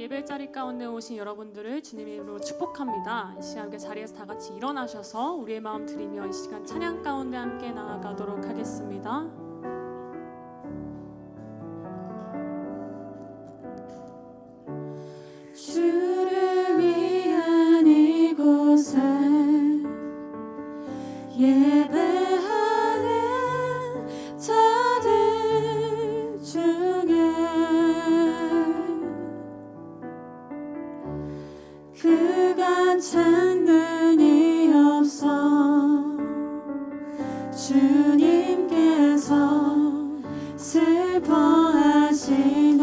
예배 자리 가운데 오신 여러분들을 주님의 이름으로 축복합니다. 이 시간 함께 자리에서 다 같이 일어나셔서 우리의 마음 드리며 이 시간 찬양 가운데 함께 나아가도록 하겠습니다. 주를 위한 이곳에 예배하는 자들 중에 그간 찾는 이 없어 주님께서 슬퍼하시네.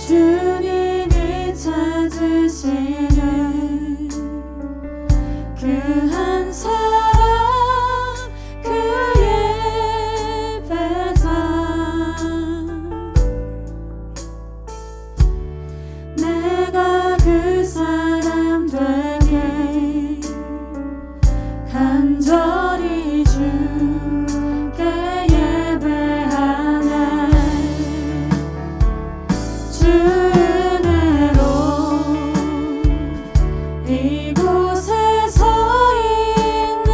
주님이 찾으시는 그 한 사람 그 예배자 내가 그 사람 되게 간절히 주께 예배하네. 주 은혜로 이곳에 서 있는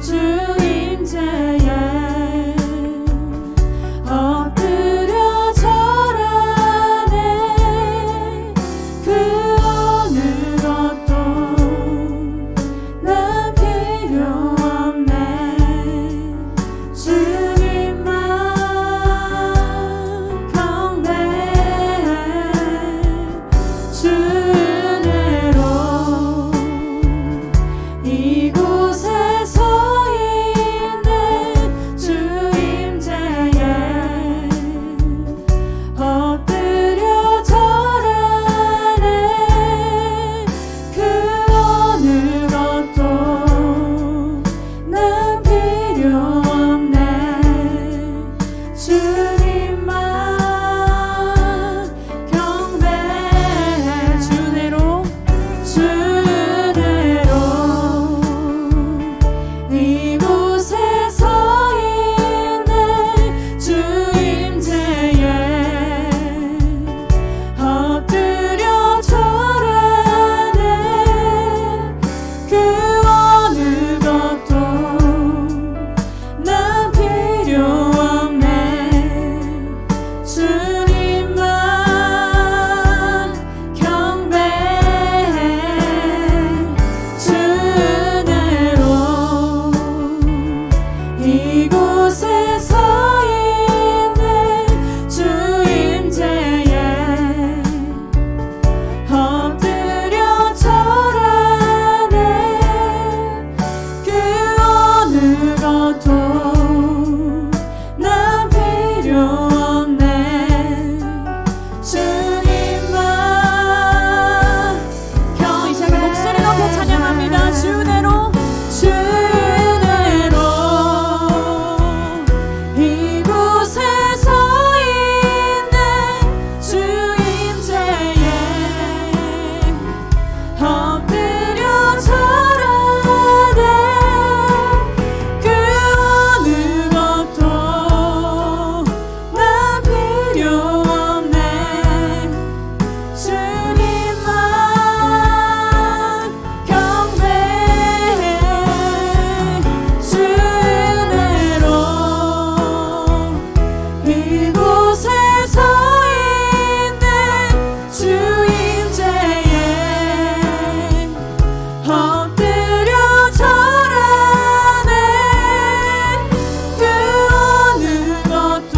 주 임재에 엎드려 절하네. 그 어느 것도 난 필요 없네. 주님만 주 은혜로 이곳에 서 있는 주 임재에 엎드려 절하네. 그 어느 것도 난 필요 없네. 주님만 경배해. 주 은혜로 이곳에 서 있는 주 임재에 엎드려 절하네. 그 어느 것도 난 필요 없네. 주님만 경배해. 주 은혜로 이곳에 서 있는 주 임재에 엎드려 절하네. 그 어느 것도 난 필요 없네. 주님만 이 시간 목소리 높여 찬양합니다. 주 은혜로 이곳에 서 있는 주 임재에 엎드려 절하네. 그 어느 것도 난 필요 없네. 주님만 경배해. 주 은혜로 이곳에 서 있는 주 임재에 엎드려 절하네. 그 어느 것도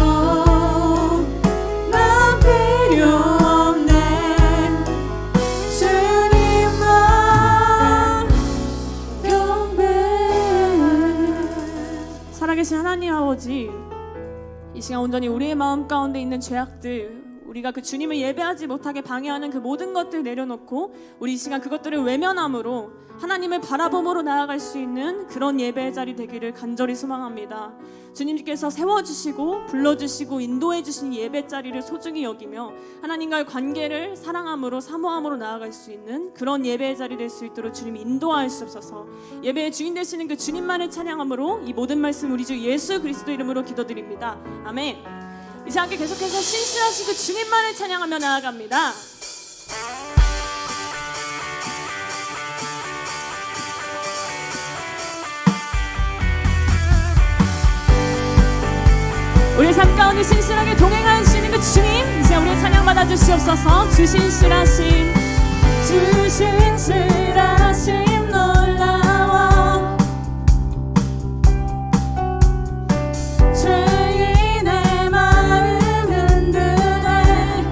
난 필요 없네. 주님만 경배해. 살아계신 하나님 아버지, 이 시간 온전히 우리의 마음 가운데 있는 죄악들, 우리가 그 주님을 예배하지 못하게 방해하는 그 모든 것들 내려놓고 우리 이 시간 그것들을 외면함으로 하나님을 바라봄으로 나아갈 수 있는 그런 예배의 자리 되기를 간절히 소망합니다. 주님께서 세워주시고 불러주시고 인도해주신 예배 자리를 소중히 여기며 하나님과의 관계를 사랑함으로 사모함으로 나아갈 수 있는 그런 예배의 자리 될 수 있도록 주님이 인도하시옵소서. 예배의 주인 되시는 그 주님만을 찬양함으로 이 모든 말씀 우리 주 예수 그리스도 이름으로 기도드립니다. 아멘. 이제 함께 계속해서 신실하시고 주님만을 찬양하며 나아갑니다. 우리의 삶 가운데 신실하게 동행하시는 그 주님, 이제 우리의 찬양 받아주시옵소서. 주 신실하심, 주 신실하심 놀라워 죄인의 마음 흔드네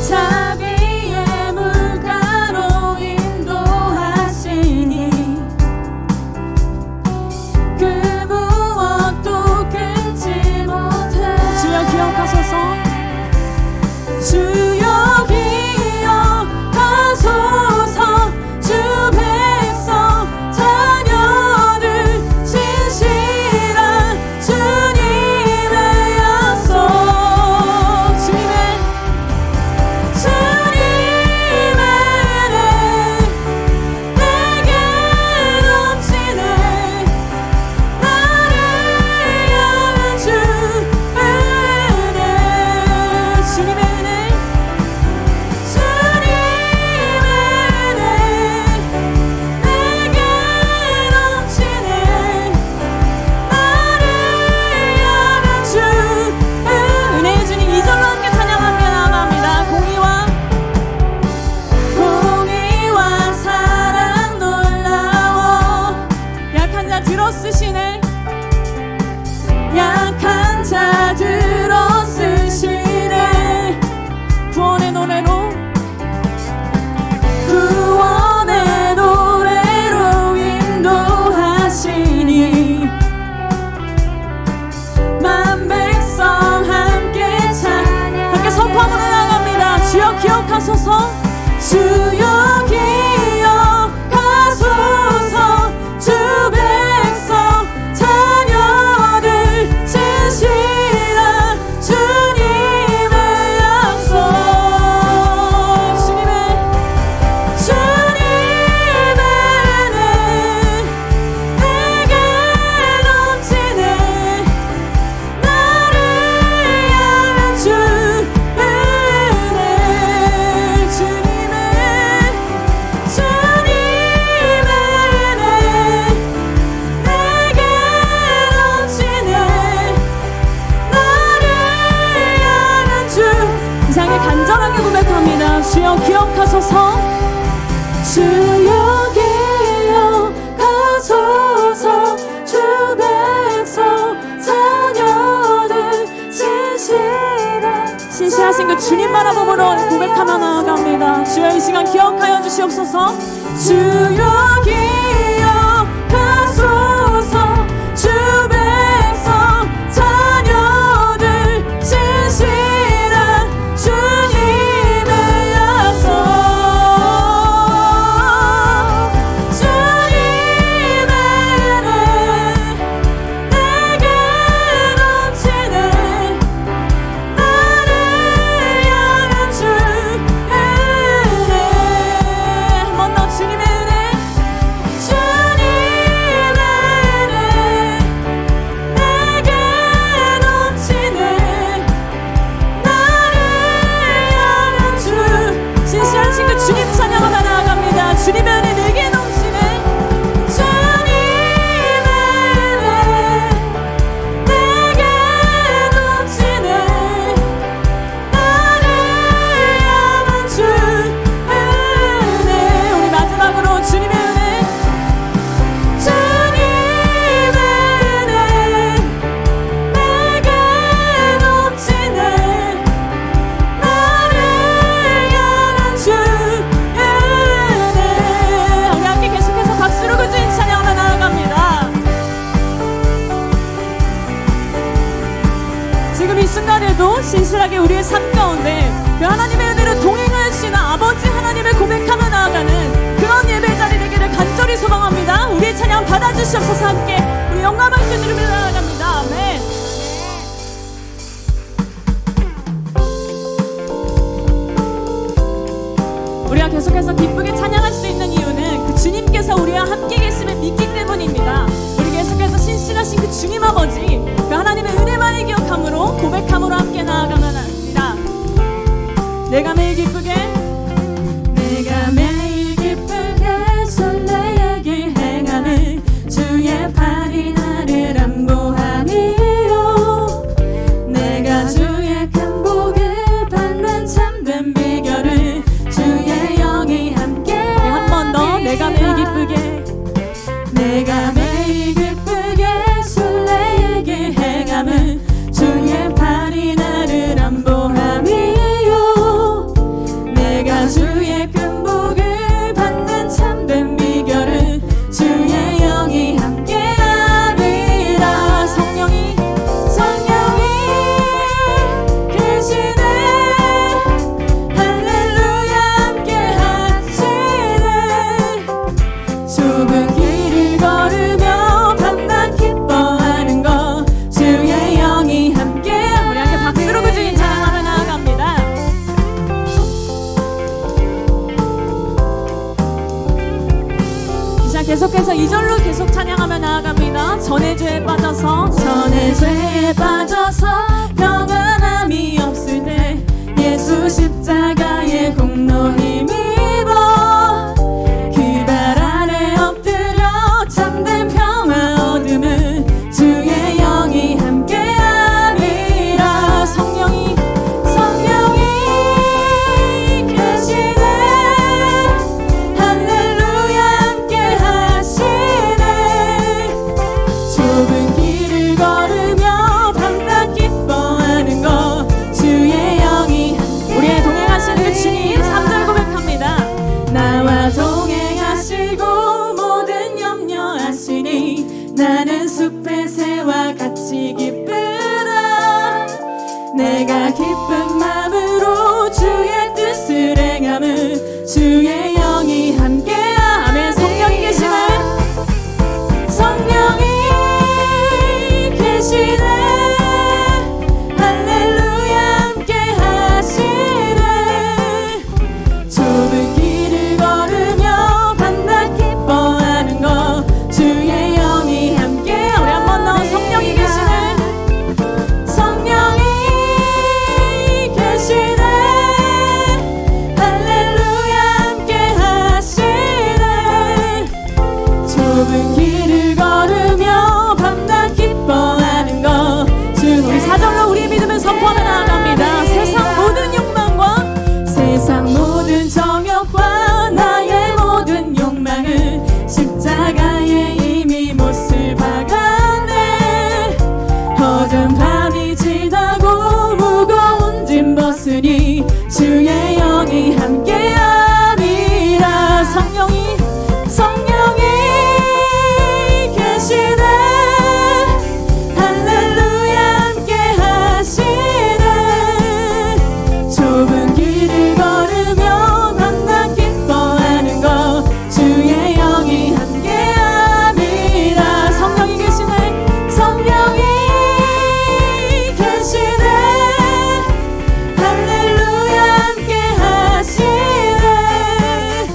자비의 물가로 인도하시니 그 무엇도 끊지 못해. 주여 기억하소서. 주여 기억하소서. 주 백성 자녀들 신실한 주님의 약속. 주님의 은혜 내게 넘치네. 나를 향한 주 은혜. 주님의 은혜, 주님의 은혜 내게 넘치네. 나를 향한 주 은혜의 주님, 이절로 함께 찬양하며 나아갑니다. 공의와 사랑 놀라워 약한 자 들어쓰시네. 약한 자 들어쓰시네. 구원의 노래로 구원의 노래로 인도하시니 만 백성 함께 함께 선포하고 나아갑니다. 주여 기억하소서. 주여 기억하소서. 주 백성 자녀들 신실한 주님의 약속. 주님의 은혜 내게 넘치네. 나를 향한 주 은혜. 주님의 은혜 내게 넘치네. 나를 향한 주. 이상에 간절하게 고백합니다. 주여 기억하소서. 주여 기억하소서. 주 백성 자녀들 신실하신 그 주님 바라봄으로 고백하며 나아갑니다. 주여 이 시간 기억하여 주시옵소서. 주여 기억하소서. 주 백성 자녀들 신실한 주님의 약속. 주님의 은혜 내게 넘치네. 나를 향한 주 은혜. 한 번 더 주님의 은혜, 주님의 신실하게 우리의 삶 가운데 그 하나님의 은혜로 동행할 수 있는 아버지 하나님을 고백하며 나아가는 그런 예배 자리 되기를 간절히 소망합니다. 우리의 찬양 받아주시옵소서. 함께 우리 영광을 주님으로 나아갑니다. 아멘. 우리가 계속해서 기쁘게 찬양할 수 있는 이유는 그 주님께서 우리와 함께 계심을 믿기 때문입니다. 우리 계속해서 신실하신 그 주님 아버지, 그 하나님의 은혜만을 기억함으로 고백함으로 함께 나아가면 합니다. 내가 매일 기쁘게 설레게 행함을 주의 팔이 나를 안보함이요 내가 주의 큰 복을 받는 참된 비결을 주의 영이 함께 한 번 더 내가 매일 기쁘게 내가 매일 기쁘게 설레게 행함을 주의 팔이 나를 안보함이요 내가 주의 큰 복을 받는 참된 비결은 주의 영이 함께함이라 성령이 계시네 할렐루야 함께하시네 좁은 길을 걸으며 밤낮 기뻐하는 것 주의 영이 함께 우리 함께 박수로 그 주님 찬양하며 나아갑니다. 자, 계속해서 2절로 계속 찬양하며 나아갑니다. 전의 죄에 빠져서 전의 죄에 빠져서 평안함이 없을 때 예수 십자가의 공로 힘입어 그 발 아래 엎드려 참된 평화 얻음은 주의 영이 함께함이라 성령이 계시네 할렐루야 함께하시네 좁은 길을 걸으며 밤낮 기뻐하는 것 주의 영이 우리의 동행하시는 그 주님 3절 고백합니다. 나와 동행하시고 모든 염려하시니 나는 숲의 새와 같이 기쁘라 내가 기쁜 마음으로 주의 뜻을 행함은 주의 영이 함께하 아멘. 성령이 계시네. 성령이 계시네 할렐루야 함께하시네 좁은 길을 걸으며 밤낮 기뻐하는 것 주의 영이 함께 우리 한 번 더 성령이 계시네. 성령이 계시네 할렐루야 함께하시네 좁은 길을 걸으며 밤낮 기뻐하는 것 우리 4절로 우리의 믿음을 선포하며 나아갑니다. 세상 모든 욕망과 세상 모든 정욕과 나의 모든 욕망을 십자가에 이미 못을 박았네 어두운 밤이 지나고 무거운 짐 벗으니 주의 영이 함께함이라 성령이 계시네 할렐루야 함께하시네 좁은 길을 걸으며 밤낮 기뻐하는 것 주의 영이 함께함이라 성령이 계시네 성령이 계시네 할렐루야 함께하시네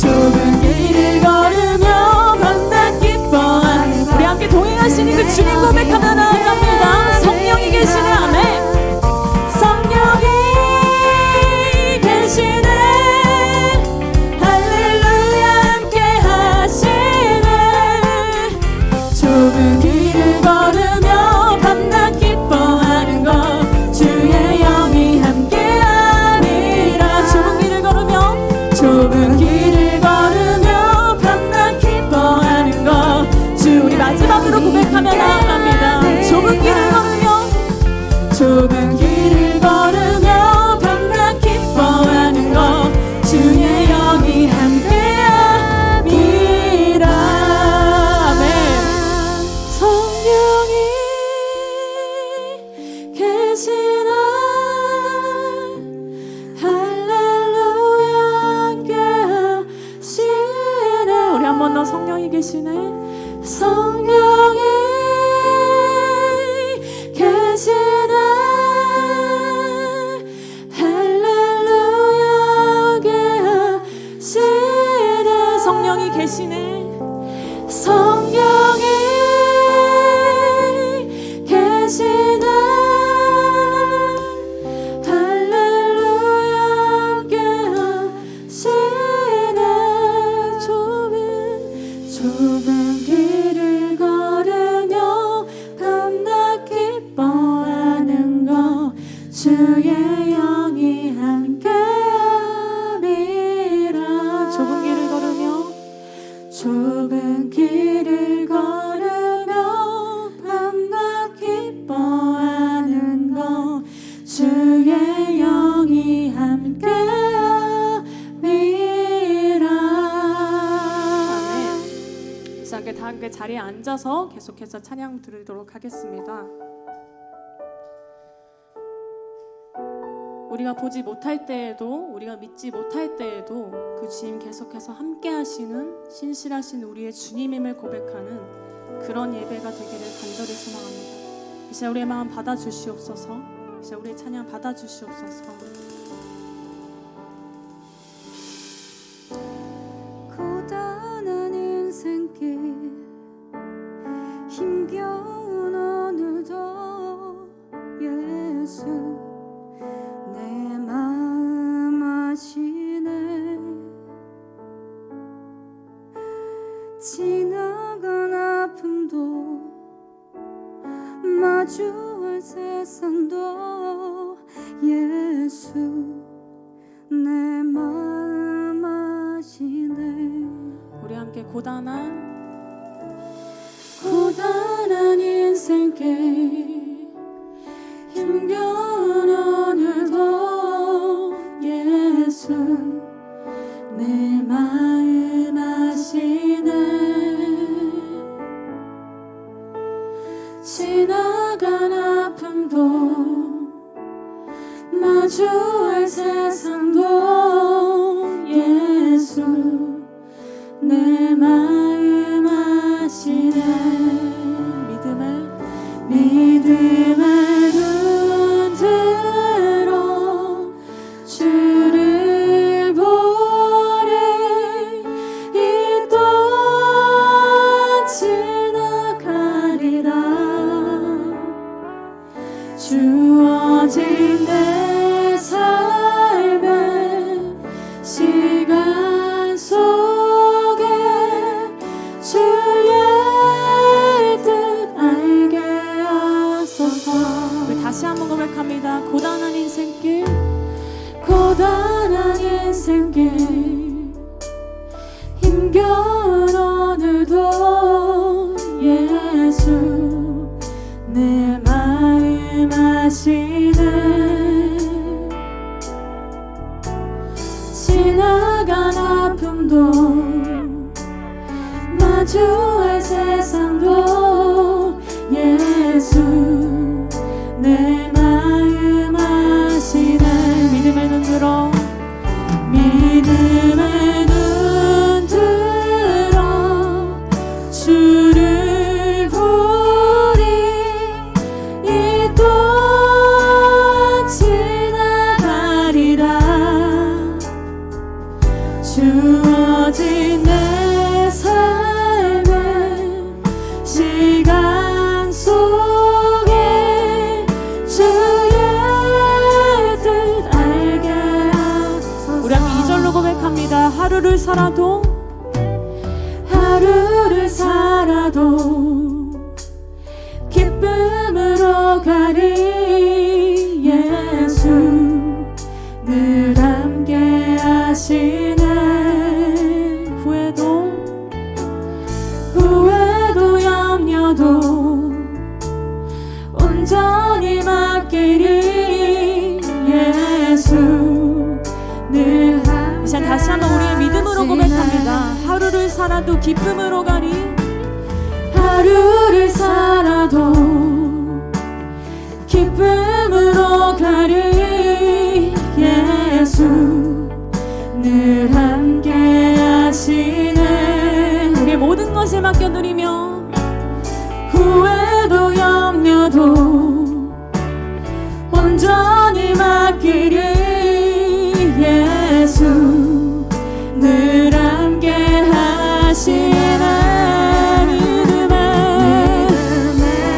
좁은 길을 걸으며 밤낮 기뻐하는 것 우리 함께 동행하시는 그 주님 고백하며 나아갑니다. 성령이 계시네. 아멘. 성령이 계시네 할렐루야 함께하시네 좁은 길을 걸으며 밤낮 기뻐하는 것 주의 영이 함께함이라 좁은 길을 걸으며 밤낮 기뻐하는 것 주 우리 마지막으로 고백하며 나아갑니다. 좁은 길을 걸으며 좁은 길을 걸으며 밤낮 기뻐하는 것 주의 영이 함께함이라 아멘 성령이 계시나 자리에 앉아서 계속해서 찬양 드리도록 하겠습니다. 우리가 보지 못할 때에도, 우리가 믿지 못할 때에도 그 주님 계속해서 함께 하시는 신실하신 우리의 주님임을 고백하는 그런 예배가 되기를 간절히 소망합니다. 이제 우리의 마음 받아주시옵소서. 이제 우리의 찬양 받아주시옵소서. 고단한 인생길 힘겨운 오늘도 예수 내 마음 아시네. 지나간 아픔도 마주할 세상도 예수 내 마음 아시네. 우리 함께 고단한 인생길 힘겨운 오늘도 예수 내 마음 아시네. 지나간 아픔도 마주할 세상도 예수 내 마음 아시네. 믿음의 눈 들어 주를 보리. 이 또한 지나가리라. 주어진 내 삶의 시간 속에 주의 뜻 알게 하소서. 우리 다시 한번 고백합니다. 고단한 인생길, 고단한 인생길 힘겨운 오늘도 예수 내 마음 아시네. 지나간 아픔도 마주할 세상도 예수 내 마음 아시네. 믿음의 눈 들어 믿음의 눈 들어 주를 보리. 이 또한 지나가리라. 주어진 내 삶의 시간 속에 주의 뜻 알게 하소서. 우리 함께 2절로 고백합니다. 하루를 살아도 기쁨으로 가리. 예수 늘 함께 하시네. 후회도 염려도 온전히 맡기리. 예수 늘 함께. 이제 다시 한번 우리의 믿음으로 고백합니다. 하루를 살아도 기쁨으로 가리. 하루를 살아도 기쁨으로 가리. 예수 늘 함께 하시네. 우리의 모든 것을 맡겨드리며 후회도 염려도 온전히 맡기리. 예수 늘 함께 하시네.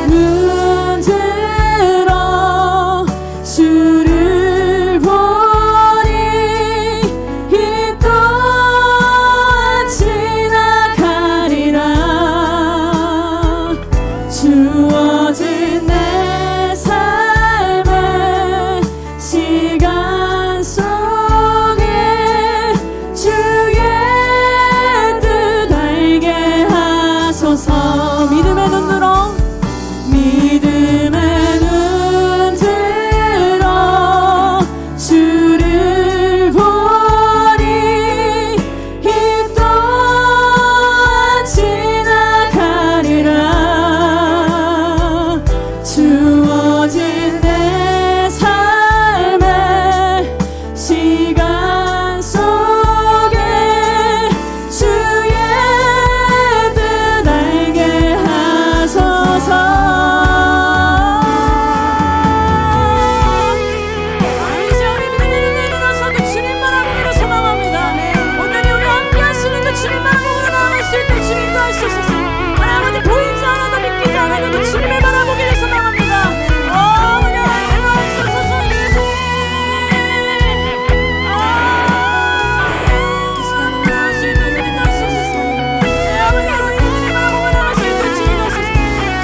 눈 들어 주를 보리. 이 또한 지나가리라. 주어진 내 삶의 시간 속에 주의 뜻 알게 하소서. 믿음의 눈 들어 믿음의 눈 들어 주를 보리. 이 또한 지나가리라.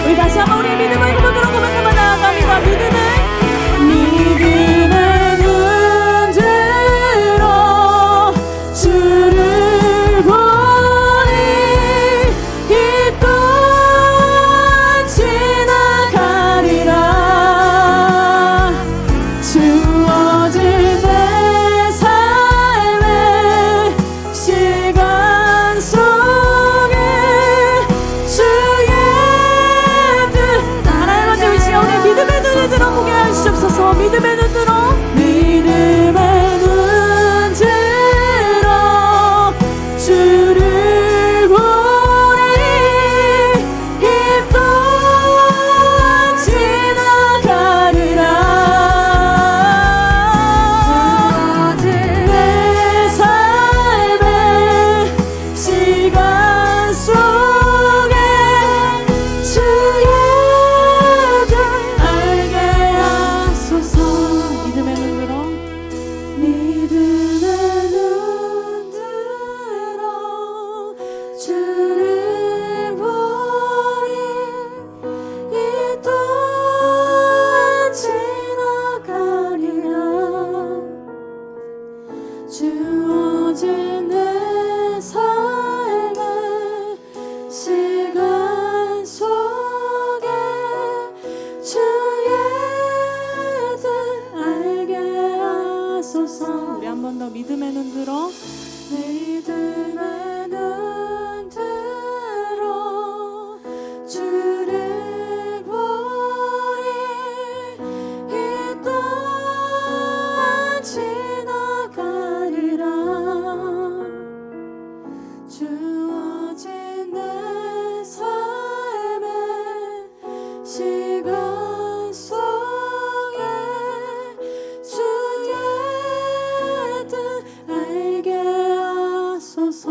우리 다시 한번 우리의 믿음을 고백으로 고백하며 나아갑니다. 믿음의 눈 들어 주를 보니 이 또한 지나가리라. 주어진 내 삶의 시간 속에 주의 뜻 하나님 아버지 이 시간 우리 믿음의 눈을 들어 보게 하시옵소서. 믿음의 눈 들어 주를 보니 이 또한 지나가리라. 내 삶의 시간 속에 주의 뜻 알게 하소서. 믿음의 눈 들어 믿음의 눈 들어 주를 보니 이 또한 지나가리라. 주어진 내 삶의 시간 속에 주의 뜻 알게 하소서. 우리 한 번 더 믿음의 눈 들어 믿음의 눈 들어 주를 보니 이 또한 지나가리라. 주어진 내 삶의 시간 속에 주의 뜻 알게 하소서.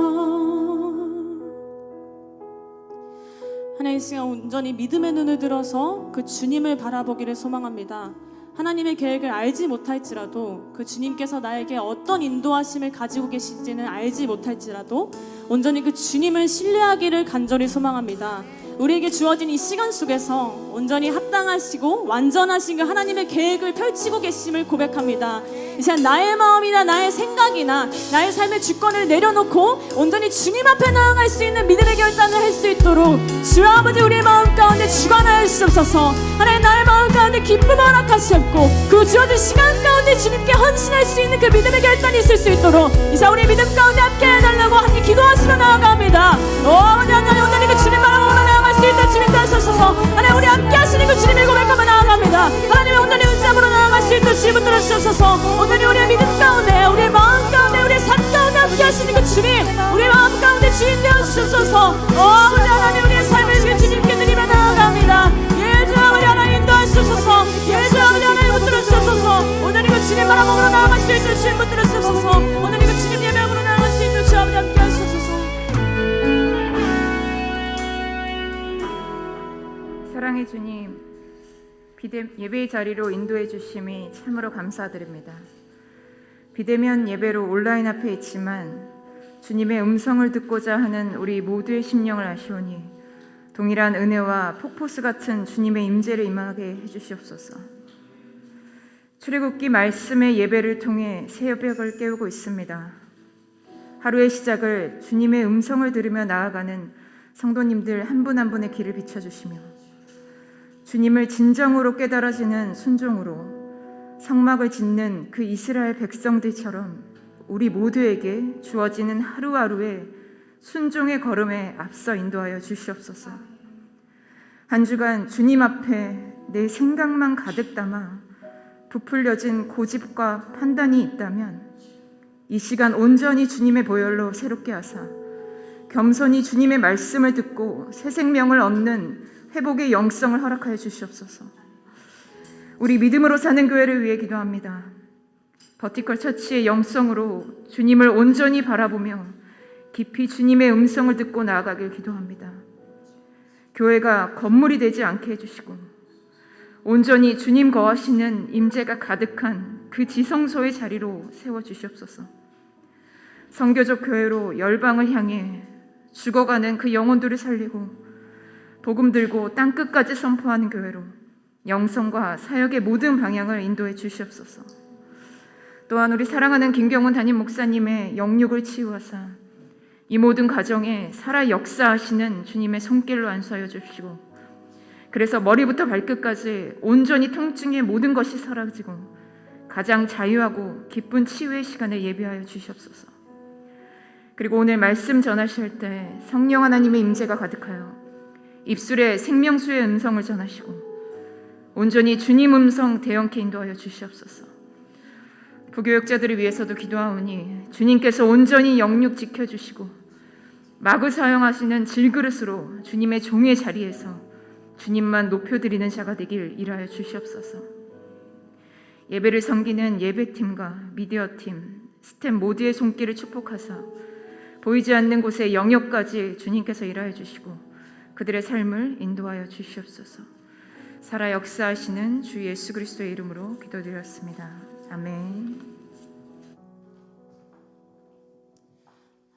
하나님 이 시간 온전히 믿음의 눈을 들어서 그 주님을 바라보기를 소망합니다. 하나님의 계획을 알지 못할지라도 그 주님께서 나에게 어떤 인도하심을 가지고 계실지는 알지 못할지라도 온전히 그 주님을 신뢰하기를 간절히 소망합니다. 우리에게 주어진 이 시간 속에서 온전히 합당하시고 완전하신 그 하나님의 계획을 펼치고 계심을 고백합니다. 이 시간 나의 마음이나 나의 생각이나 나의 삶의 주권을 내려놓고 온전히 주님 앞에 나아갈 수 있는 믿음의 결단을 할 수 있도록 주 아버지 우리의 마음 가운데 주관하여 주옵소서. 하나님 나의 마음 가운데 기쁨을 허락하시옵고 그 주어진 시간 가운데 주님께 헌신할 수 있는 그 믿음의 결단이 있을 수 있도록 이 시간 우리의 믿음 가운데 함께 해달라고 함께 기도하시며 나아갑니다. 오 아버지 하나님 온전히 그 주님 바라보며 나아갈 수 있는 주님 되소서. 하나님 우리 함께 하시는 그 주님을 고백하며 나아갑니다. 하나님의 온전히 의지함으로 나아갈 수 있는 주님을 들어주셔서 오늘이 우리의 믿음 가운데 우리의 마음 가운데 우리의 삶 가운데 함께 하시는 그 주님 우리의 마음 가운데 주인 되어주셔서 우리 하나님 우리의 삶을 그 주님께 드리며 나아갑니다. 예주 아버지 하나님 인도하시옵소서. 예주 아버지 하나님 붙들어 주셔서 오늘이 그 주님 바라보므로 나아갈 수 있는 주님 붙들어 주셔서 오늘이 그 주님 예배함으로 나아갈 수 있는 주 아버지 함께 하시옵소서. 사랑의 주님, 예배의 자리로 인도해 주심이 참으로 감사드립니다. 비대면 예배로 온라인 앞에 있지만 주님의 음성을 듣고자 하는 우리 모두의 심령을 아시오니 동일한 은혜와 폭포수 같은 주님의 임재를 임하게 해주시옵소서. 출애굽기 말씀의 예배를 통해 새벽을 깨우고 있습니다. 하루의 시작을 주님의 음성을 들으며 나아가는 성도님들 한 분 한 분의 길을 비춰주시며 주님을 진정으로 깨달아지는 순종으로 성막을 짓는 그 이스라엘 백성들처럼 우리 모두에게 주어지는 하루하루의 순종의 걸음에 앞서 인도하여 주시옵소서. 한 주간 주님 앞에 내 생각만 가득 담아 부풀려진 고집과 판단이 있다면 이 시간 온전히 주님의 보혈로 새롭게 하사 겸손히 주님의 말씀을 듣고 새 생명을 얻는 회복의 영성을 허락하여 주시옵소서. 우리 믿음으로 사는 교회를 위해 기도합니다. 버티컬 처치의 영성으로 주님을 온전히 바라보며 깊이 주님의 음성을 듣고 나아가길 기도합니다. 교회가 건물이 되지 않게 해주시고 온전히 주님 거하시는 임재가 가득한 그 지성소의 자리로 세워주시옵소서. 선교적 교회로 열방을 향해 죽어가는 그 영혼들을 살리고 복음 들고 땅 끝까지 선포하는 교회로 영성과 사역의 모든 방향을 인도해 주시옵소서. 또한 우리 사랑하는 김경훈 담임 목사님의 영육을 치유하사 이 모든 가정에 살아 역사하시는 주님의 손길로 안수하여 주시고, 그래서 머리부터 발끝까지 온전히 통증의 모든 것이 사라지고 가장 자유하고 기쁜 치유의 시간을 예비하여 주시옵소서. 그리고 오늘 말씀 전하실 때 성령 하나님의 임재가 가득하여 입술에 생명수의 음성을 전하시고 온전히 주님 음성 대형케 인도하여 주시옵소서. 부교역자들을 위해서도 기도하오니 주님께서 온전히 영육 지켜주시고 마구 사용하시는 질그릇으로 주님의 종의 자리에서 주님만 높여드리는 자가 되길 일하여 주시옵소서. 예배를 섬기는 예배팀과 미디어팀, 스텝 모두의 손길을 축복하사 보이지 않는 곳의 영역까지 주님께서 일하여 주시고 그들의 삶을 인도하여 주시옵소서. 살아 역사하시는 주 예수 그리스도의 이름으로 기도드렸습니다. 아멘.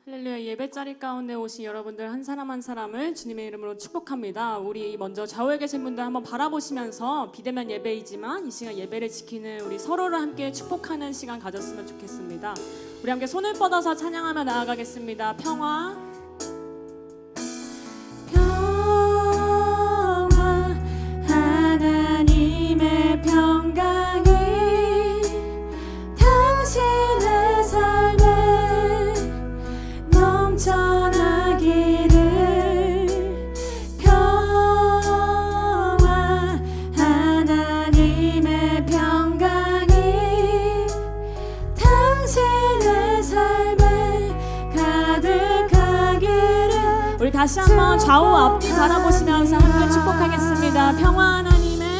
할렐루야. 예배자리 가운데 오신 여러분들 한 사람 한 사람을 주님의 이름으로 축복합니다. 우리 먼저 좌우에 계신 분들 한번 바라보시면서 비대면 예배이지만 이 시간 예배를 지키는 우리 서로를 함께 축복하는 시간 가졌으면 좋겠습니다. 우리 함께 손을 뻗어서 찬양하며 나아가겠습니다. 평화, 평화, 하나님의 평강이 당신의 삶에 넘쳐나기를. 평화, 하나님의 평강이 당신의 삶에 가득하기를. 우리 다시 한번 좌우 앞뒤 바라보시면서 함께 축복하겠습니다. 평화, 하나님의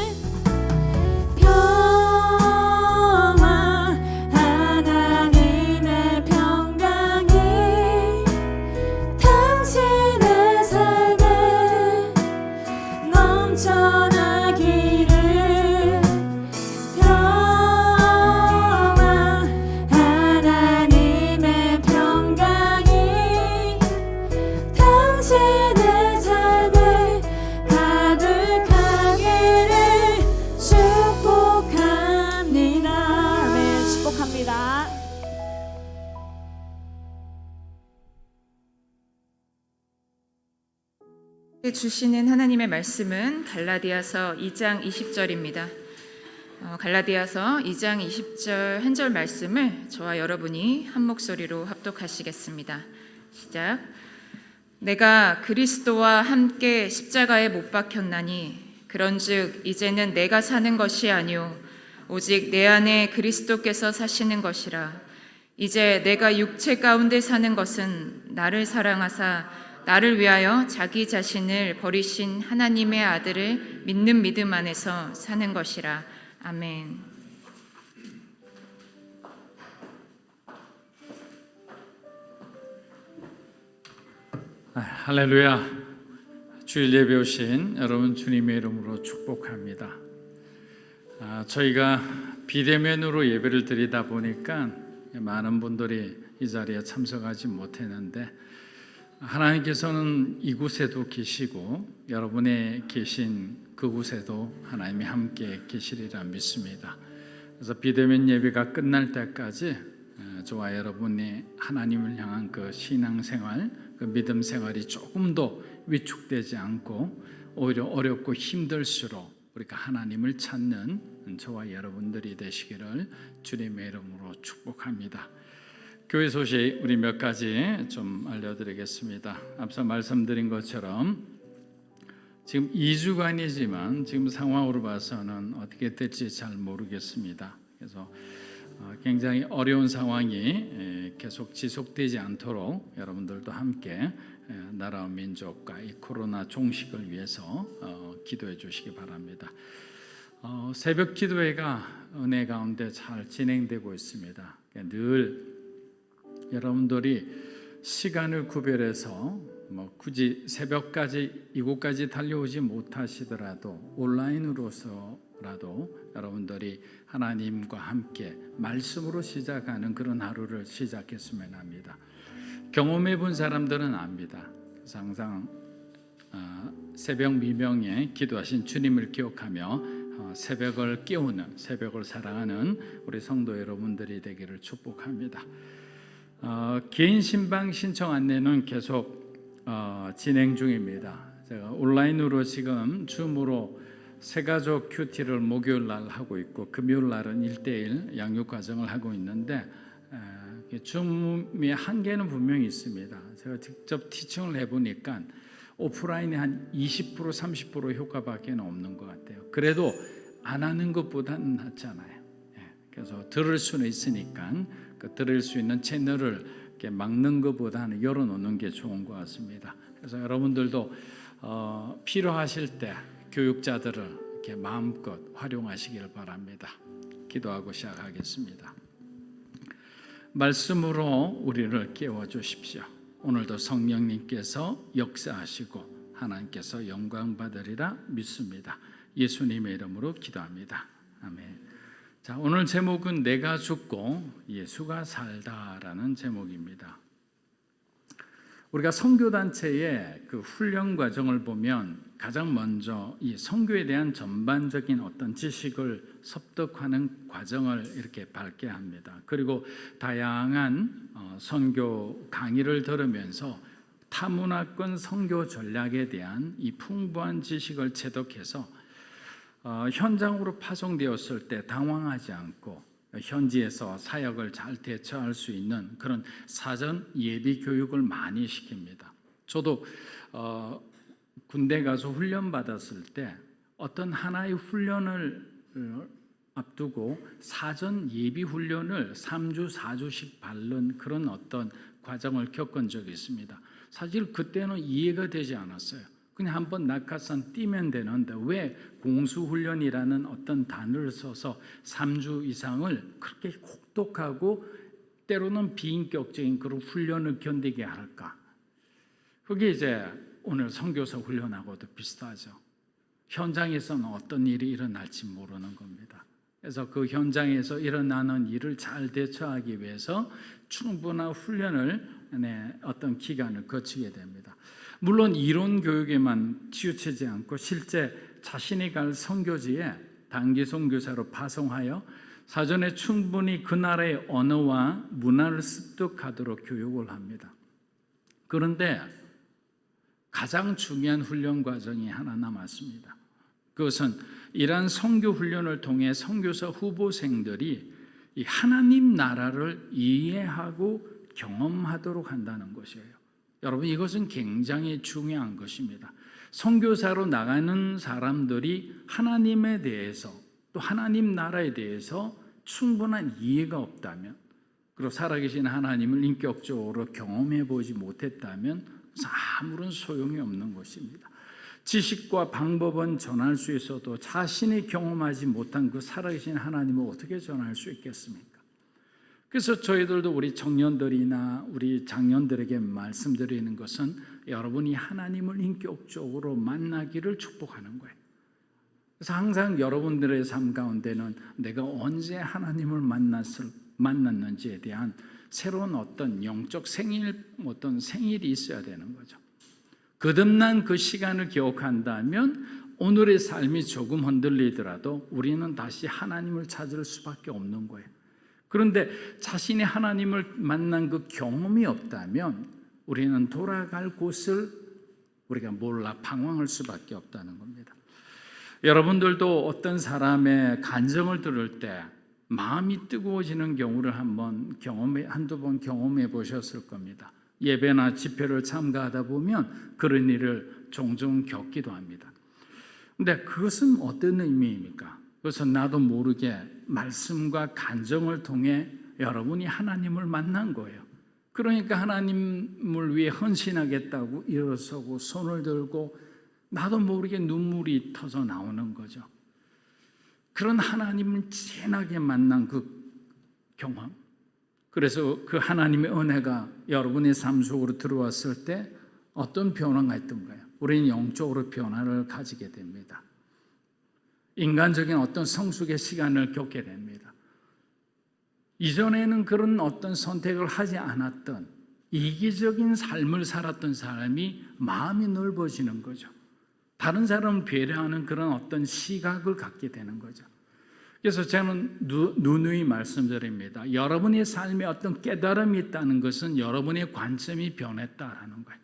평화, 하나님의 평강이 당신의 삶에 넘쳐나기를. 평화, 하나님의 평강이 당신의 삶에 가득하기를 축복합니다. 네, 축복합니다. 주시는 하나님의 말씀은 갈라디아서 2장 20절입니다. 갈라디아서 2장 20절 한 절 말씀을 저와 여러분이 한 목소리로 합독하시겠습니다. 시작. 내가 그리스도와 함께 십자가에 못 박혔나니 그런즉 이제는 내가 사는 것이 아니요 오직 내 안에 그리스도께서 사시는 것이라. 이제 내가 육체 가운데 사는 것은 나를 사랑하사 나를 위하여 자기 자신을 버리신 하나님의 아들을 믿는 믿음 안에서 사는 것이라. 아멘. 할렐루야. 주일 예배 오신 여러분 주님의 이름으로 축복합니다. 저희가 비대면으로 예배를 드리다 보니까 많은 분들이 이 자리에 참석하지 못했는데 하나님께서는 이곳에도 계시고 여러분의 계신 그곳에도 하나님이 함께 계시리라 믿습니다. 그래서 비대면 예배가 끝날 때까지 저와 여러분이 하나님을 향한 그 신앙생활, 그 믿음 생활이 조금 더 위축되지 않고 오히려 어렵고 힘들수록 우리가 하나님을 찾는 저와 여러분들이 되시기를 주님의 이름으로 축복합니다. 교회 소식 우리 몇 가지 좀 알려드리겠습니다. 앞서 말씀드린 것처럼 지금 2주간이지만 지금 상황으로 봐서는 어떻게 될지 잘 모르겠습니다. 그래서 굉장히 어려운 상황이 계속 지속되지 않도록 여러분들도 함께 나라와 민족과 이 코로나 종식을 위해서 기도해 주시기 바랍니다. 새벽 기도회가 은혜 가운데 잘 진행되고 있습니다. 늘 여러분들이 시간을 구별해서 굳이 새벽까지 이곳까지 달려오지 못하시더라도 온라인으로서라도 여러분들이 하나님과 함께 말씀으로 시작하는 그런 하루를 시작했으면 합니다. 경험해 본 사람들은 압니다. 그래서 항상 새벽 미명에 기도하신 주님을 기억하며 새벽을 깨우는, 새벽을 사랑하는 우리 성도 여러분들이 되기를 축복합니다. 개인 신방 신청 안내는 계속 진행 중입니다. 제가 온라인으로 지금 줌으로 새가족 큐티를 목요일 날 하고 있고, 금요일 날은 1:1 양육 과정을 하고 있는데, 줌의 한계는 분명히 있습니다. 제가 직접 티칭을 해보니까 오프라인에 한 20% 30% 효과밖에 없는 것 같아요. 그래도 안 하는 것보다는 낫잖아요. 그래서 들을 수는 있으니까 그 들을 수 있는 채널을 이렇게 막는 것보다는 열어놓는 게 좋은 것 같습니다. 그래서 여러분들도 필요하실 때 교육자들을 이렇게 마음껏 활용하시길 바랍니다. 기도하고 시작하겠습니다. 말씀으로 우리를 깨워 주십시오. 오늘도 성령님께서 역사하시고 하나님께서 영광 받으리라 믿습니다. 예수님의 이름으로 기도합니다. 아멘. 자, 오늘 제목은 내가 죽고 예수가 살다라는 제목입니다. 우리가 선교단체의 그 훈련 과정을 보면 가장 먼저 이 선교에 대한 전반적인 어떤 지식을 습득하는 과정을 이렇게 밟게 합니다. 그리고 다양한 선교 강의를 들으면서 타문화권 선교 전략에 대한 이 풍부한 지식을 체득해서 현장으로 파송되었을 때 당황하지 않고 현지에서 사역을 잘 대처할 수 있는 그런 사전 예비 교육을 많이 시킵니다. 저도 군대 가서 훈련 받았을 때 어떤 하나의 훈련을 앞두고 사전 예비 훈련을 3주 4주씩 밟는 그런 어떤 과정을 겪은 적이 있습니다. 사실 그때는 이해가 되지 않았어요. 그냥 한번 낙하산 뛰면 되는데 왜 공수훈련이라는 어떤 단어를 써서 3주 이상을 그렇게 혹독하고 때로는 비인격적인 그런 훈련을 견디게 할까? 그게 이제 오늘 선교사 훈련하고도 비슷하죠. 현장에서는 어떤 일이 일어날지 모르는 겁니다. 그래서 그 현장에서 일어나는 일을 잘 대처하기 위해서 충분한 훈련을 어떤 기간을 거치게 됩니다. 물론 이론 교육에만 치우치지 않고 실제 자신이 갈 선교지에 단기 선교사로 파송하여 사전에 충분히 그 나라의 언어와 문화를 습득하도록 교육을 합니다. 그런데 가장 중요한 훈련 과정이 하나 남았습니다. 그것은 이러한 선교 훈련을 통해 선교사 후보생들이 이 하나님 나라를 이해하고 경험하도록 한다는 것이에요. 여러분, 이것은 굉장히 중요한 것입니다. 선교사로 나가는 사람들이 하나님에 대해서 또 하나님 나라에 대해서 충분한 이해가 없다면, 그리고 살아계신 하나님을 인격적으로 경험해 보지 못했다면 아무런 소용이 없는 것입니다. 지식과 방법은 전할 수 있어도 자신이 경험하지 못한 그 살아계신 하나님을 어떻게 전할 수 있겠습니까? 그래서 저희들도 우리 청년들이나 우리 장년들에게 말씀드리는 것은 여러분이 하나님을 인격적으로 만나기를 축복하는 거예요. 그래서 항상 여러분들의 삶 가운데는 내가 언제 하나님을 만났는지에 대한 새로운 어떤 영적 어떤 생일이 있어야 되는 거죠. 거듭난 그 시간을 기억한다면 오늘의 삶이 조금 흔들리더라도 우리는 다시 하나님을 찾을 수밖에 없는 거예요. 그런데 자신이 하나님을 만난 그 경험이 없다면 우리는 돌아갈 곳을 우리가 몰라 방황할 수밖에 없다는 겁니다. 여러분들도 어떤 사람의 간증을 들을 때 마음이 뜨거워지는 경우를 한두 번 경험해 보셨을 겁니다. 예배나 집회를 참가하다 보면 그런 일을 종종 겪기도 합니다. 근데 그것은 어떤 의미입니까? 그것은 나도 모르게 말씀과 간증을 통해 여러분이 하나님을 만난 거예요. 그러니까 하나님을 위해 헌신하겠다고 일어서고 손을 들고 나도 모르게 눈물이 터져 나오는 거죠. 그런 하나님을 진하게 만난 그 경험, 그래서 그 하나님의 은혜가 여러분의 삶 속으로 들어왔을 때 어떤 변화가 있던가요? 우리는 영적으로 변화를 가지게 됩니다. 인간적인 어떤 성숙의 시간을 겪게 됩니다. 이전에는 그런 어떤 선택을 하지 않았던 이기적인 삶을 살았던 사람이 마음이 넓어지는 거죠. 다른 사람을 배려하는 그런 어떤 시각을 갖게 되는 거죠. 그래서 저는 누누이 말씀드립니다. 여러분의 삶에 어떤 깨달음이 있다는 것은 여러분의 관점이 변했다라는 거예요.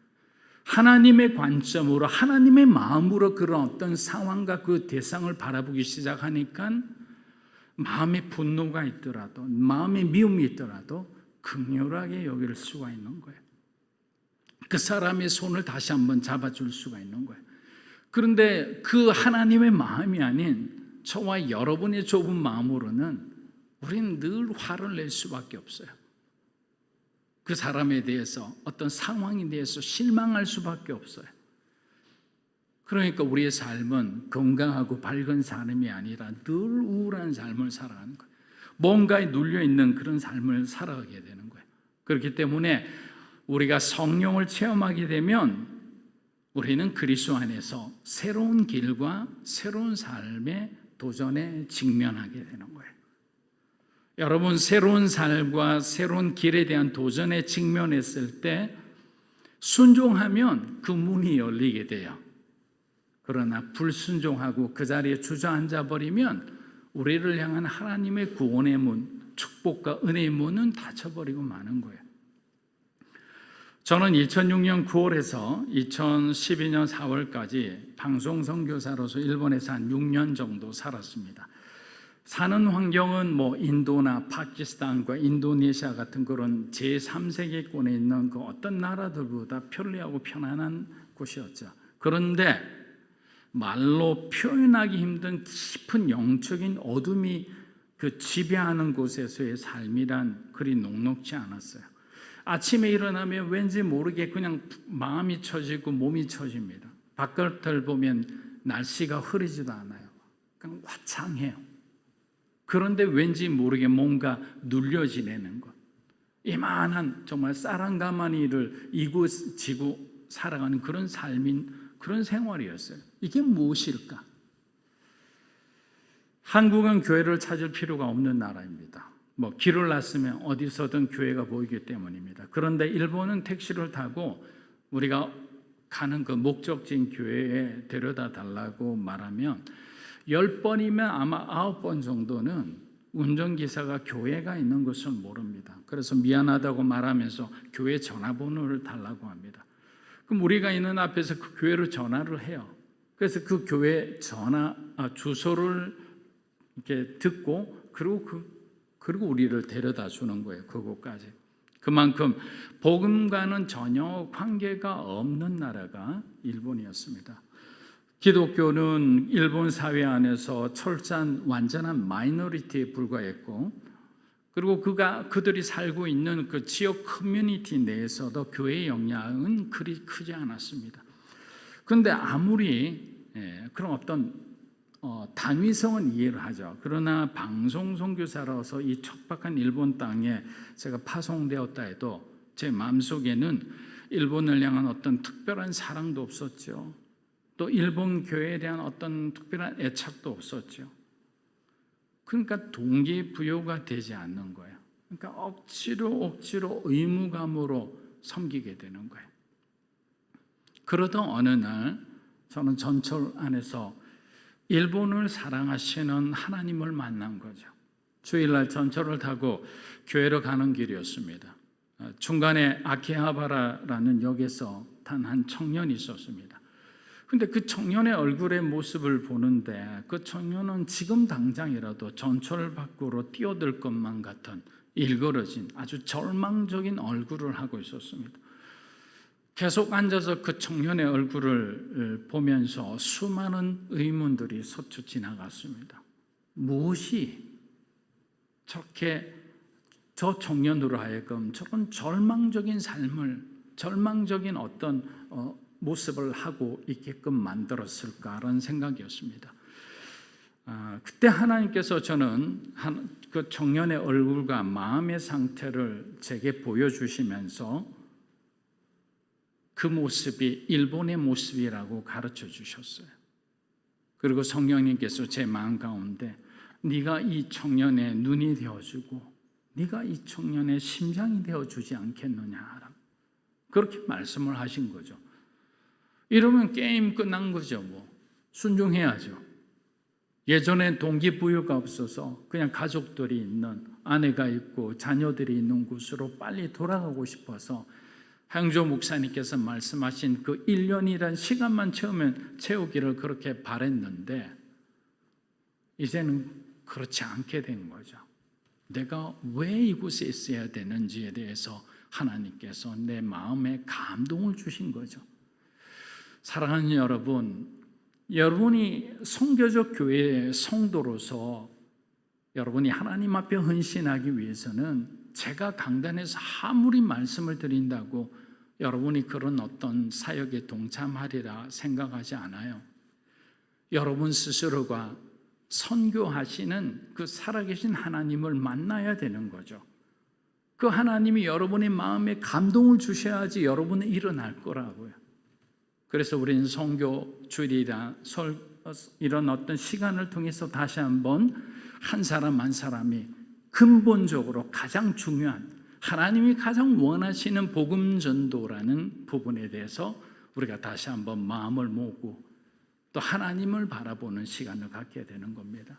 하나님의 관점으로, 하나님의 마음으로 그런 어떤 상황과 그 대상을 바라보기 시작하니까 마음의 분노가 있더라도, 마음의 미움이 있더라도 긍휼하게 여길 수가 있는 거예요. 그 사람의 손을 다시 한번 잡아줄 수가 있는 거예요. 그런데 그 하나님의 마음이 아닌 저와 여러분의 좁은 마음으로는 우리는 늘 화를 낼 수밖에 없어요. 그 사람에 대해서, 어떤 상황에 대해서 실망할 수밖에 없어요. 그러니까 우리의 삶은 건강하고 밝은 삶이 아니라 늘 우울한 삶을 살아가는 거예요. 뭔가에 눌려있는 그런 삶을 살아가게 되는 거예요. 그렇기 때문에 우리가 성령을 체험하게 되면 우리는 그리스도 안에서 새로운 길과 새로운 삶의 도전에 직면하게 되는 거예요. 여러분, 새로운 삶과 새로운 길에 대한 도전에 직면했을 때 순종하면 그 문이 열리게 돼요. 그러나 불순종하고 그 자리에 주저앉아 버리면 우리를 향한 하나님의 구원의 문, 축복과 은혜의 문은 닫혀버리고 마는 거예요. 저는 2006년 9월에서 2012년 4월까지 방송 선교사로서 일본에서 한 6년 정도 살았습니다. 사는 환경은 뭐 인도나 파키스탄과 인도네시아 같은 그런 제3세계권에 있는 그 어떤 나라들보다 편리하고 편안한 곳이었죠. 그런데 말로 표현하기 힘든 깊은 영적인 어둠이 그 지배하는 곳에서의 삶이란 그리 녹록지 않았어요. 아침에 일어나면 왠지 모르게 그냥 마음이 처지고 몸이 처집니다. 바깥을 보면 날씨가 흐리지도 않아요. 그냥 화창해요. 그런데 왠지 모르게 뭔가 눌려 지내는 것. 이만한 정말 쌀한가마니를 이고 지고 살아가는 그런 삶인 그런 생활이었어요. 이게 무엇일까? 한국은 교회를 찾을 필요가 없는 나라입니다. 뭐 길을 났으면 어디서든 교회가 보이기 때문입니다. 그런데 일본은 택시를 타고 우리가 가는 그 목적지인 교회에 데려다 달라고 말하면 10번이면 아마 9번 정도는 운전기사가 교회가 있는 것을 모릅니다. 그래서 미안하다고 말하면서 교회 전화번호를 달라고 합니다. 그럼 우리가 있는 앞에서 그 교회로 전화를 해요. 그래서 그 교회 주소를 이렇게 듣고 그리고 우리를 데려다 주는 거예요. 그곳까지. 그만큼 복음과는 전혀 관계가 없는 나라가 일본이었습니다. 기독교는 일본 사회 안에서 철저한 완전한 마이너리티에 불과했고, 그리고 그들이 살고 있는 그 지역 커뮤니티 내에서도 교회의 영향은 그리 크지 않았습니다. 그런데 아무리 그런 어떤 당위성은 이해를 하죠. 그러나 방송 선교사로서 이 척박한 일본 땅에 제가 파송되었다 해도 제 마음속에는 일본을 향한 어떤 특별한 사랑도 없었죠. 또 일본 교회에 대한 어떤 특별한 애착도 없었죠. 그러니까 동기부여가 되지 않는 거예요. 그러니까 억지로 의무감으로 섬기게 되는 거예요. 그러던 어느 날 저는 전철 안에서 일본을 사랑하시는 하나님을 만난 거죠. 주일날 전철을 타고 교회로 가는 길이었습니다. 중간에 아키하바라라는 역에서 단 한 청년이 있었습니다. 근데 그 청년의 얼굴의 모습을 보는데 그 청년은 지금 당장이라도 전철 밖으로 뛰어들 것만 같은 일그러진 아주 절망적인 얼굴을 하고 있었습니다. 계속 앉아서 그 청년의 얼굴을 보면서 수많은 의문들이 스쳐 지나갔습니다. 무엇이 저렇게 저 청년으로 하여금 저런 절망적인 삶을, 절망적인 어떤 모습을 하고 있게끔 만들었을까라는 생각이었습니다. 그때 하나님께서 저는 그 청년의 얼굴과 마음의 상태를 제게 보여주시면서 그 모습이 일본의 모습이라고 가르쳐 주셨어요. 그리고 성령님께서 제 마음 가운데 네가 이 청년의 눈이 되어주고 네가 이 청년의 심장이 되어주지 않겠느냐. 그렇게 말씀을 하신 거죠. 이러면 게임 끝난 거죠. 순종해야죠. 예전엔 동기부여가 없어서 그냥 가족들이 있는, 아내가 있고 자녀들이 있는 곳으로 빨리 돌아가고 싶어서 향조 목사님께서 말씀하신 그 1년이란 시간만 채우기를 그렇게 바랬는데 이제는 그렇지 않게 된 거죠. 내가 왜 이곳에 있어야 되는지에 대해서 하나님께서 내 마음에 감동을 주신 거죠. 사랑하는 여러분, 여러분이 선교적 교회의 성도로서 여러분이 하나님 앞에 헌신하기 위해서는 제가 강단에서 아무리 말씀을 드린다고 여러분이 그런 어떤 사역에 동참하리라 생각하지 않아요. 여러분 스스로가 선교하시는 그 살아계신 하나님을 만나야 되는 거죠. 그 하나님이 여러분의 마음에 감동을 주셔야지 여러분은 일어날 거라고요. 그래서 우리는 선교 주일이나 이런 어떤 시간을 통해서 다시 한번 한 사람 한 사람이 근본적으로 가장 중요한, 하나님이 가장 원하시는 복음 전도라는 부분에 대해서 우리가 다시 한번 마음을 모으고 또 하나님을 바라보는 시간을 갖게 되는 겁니다.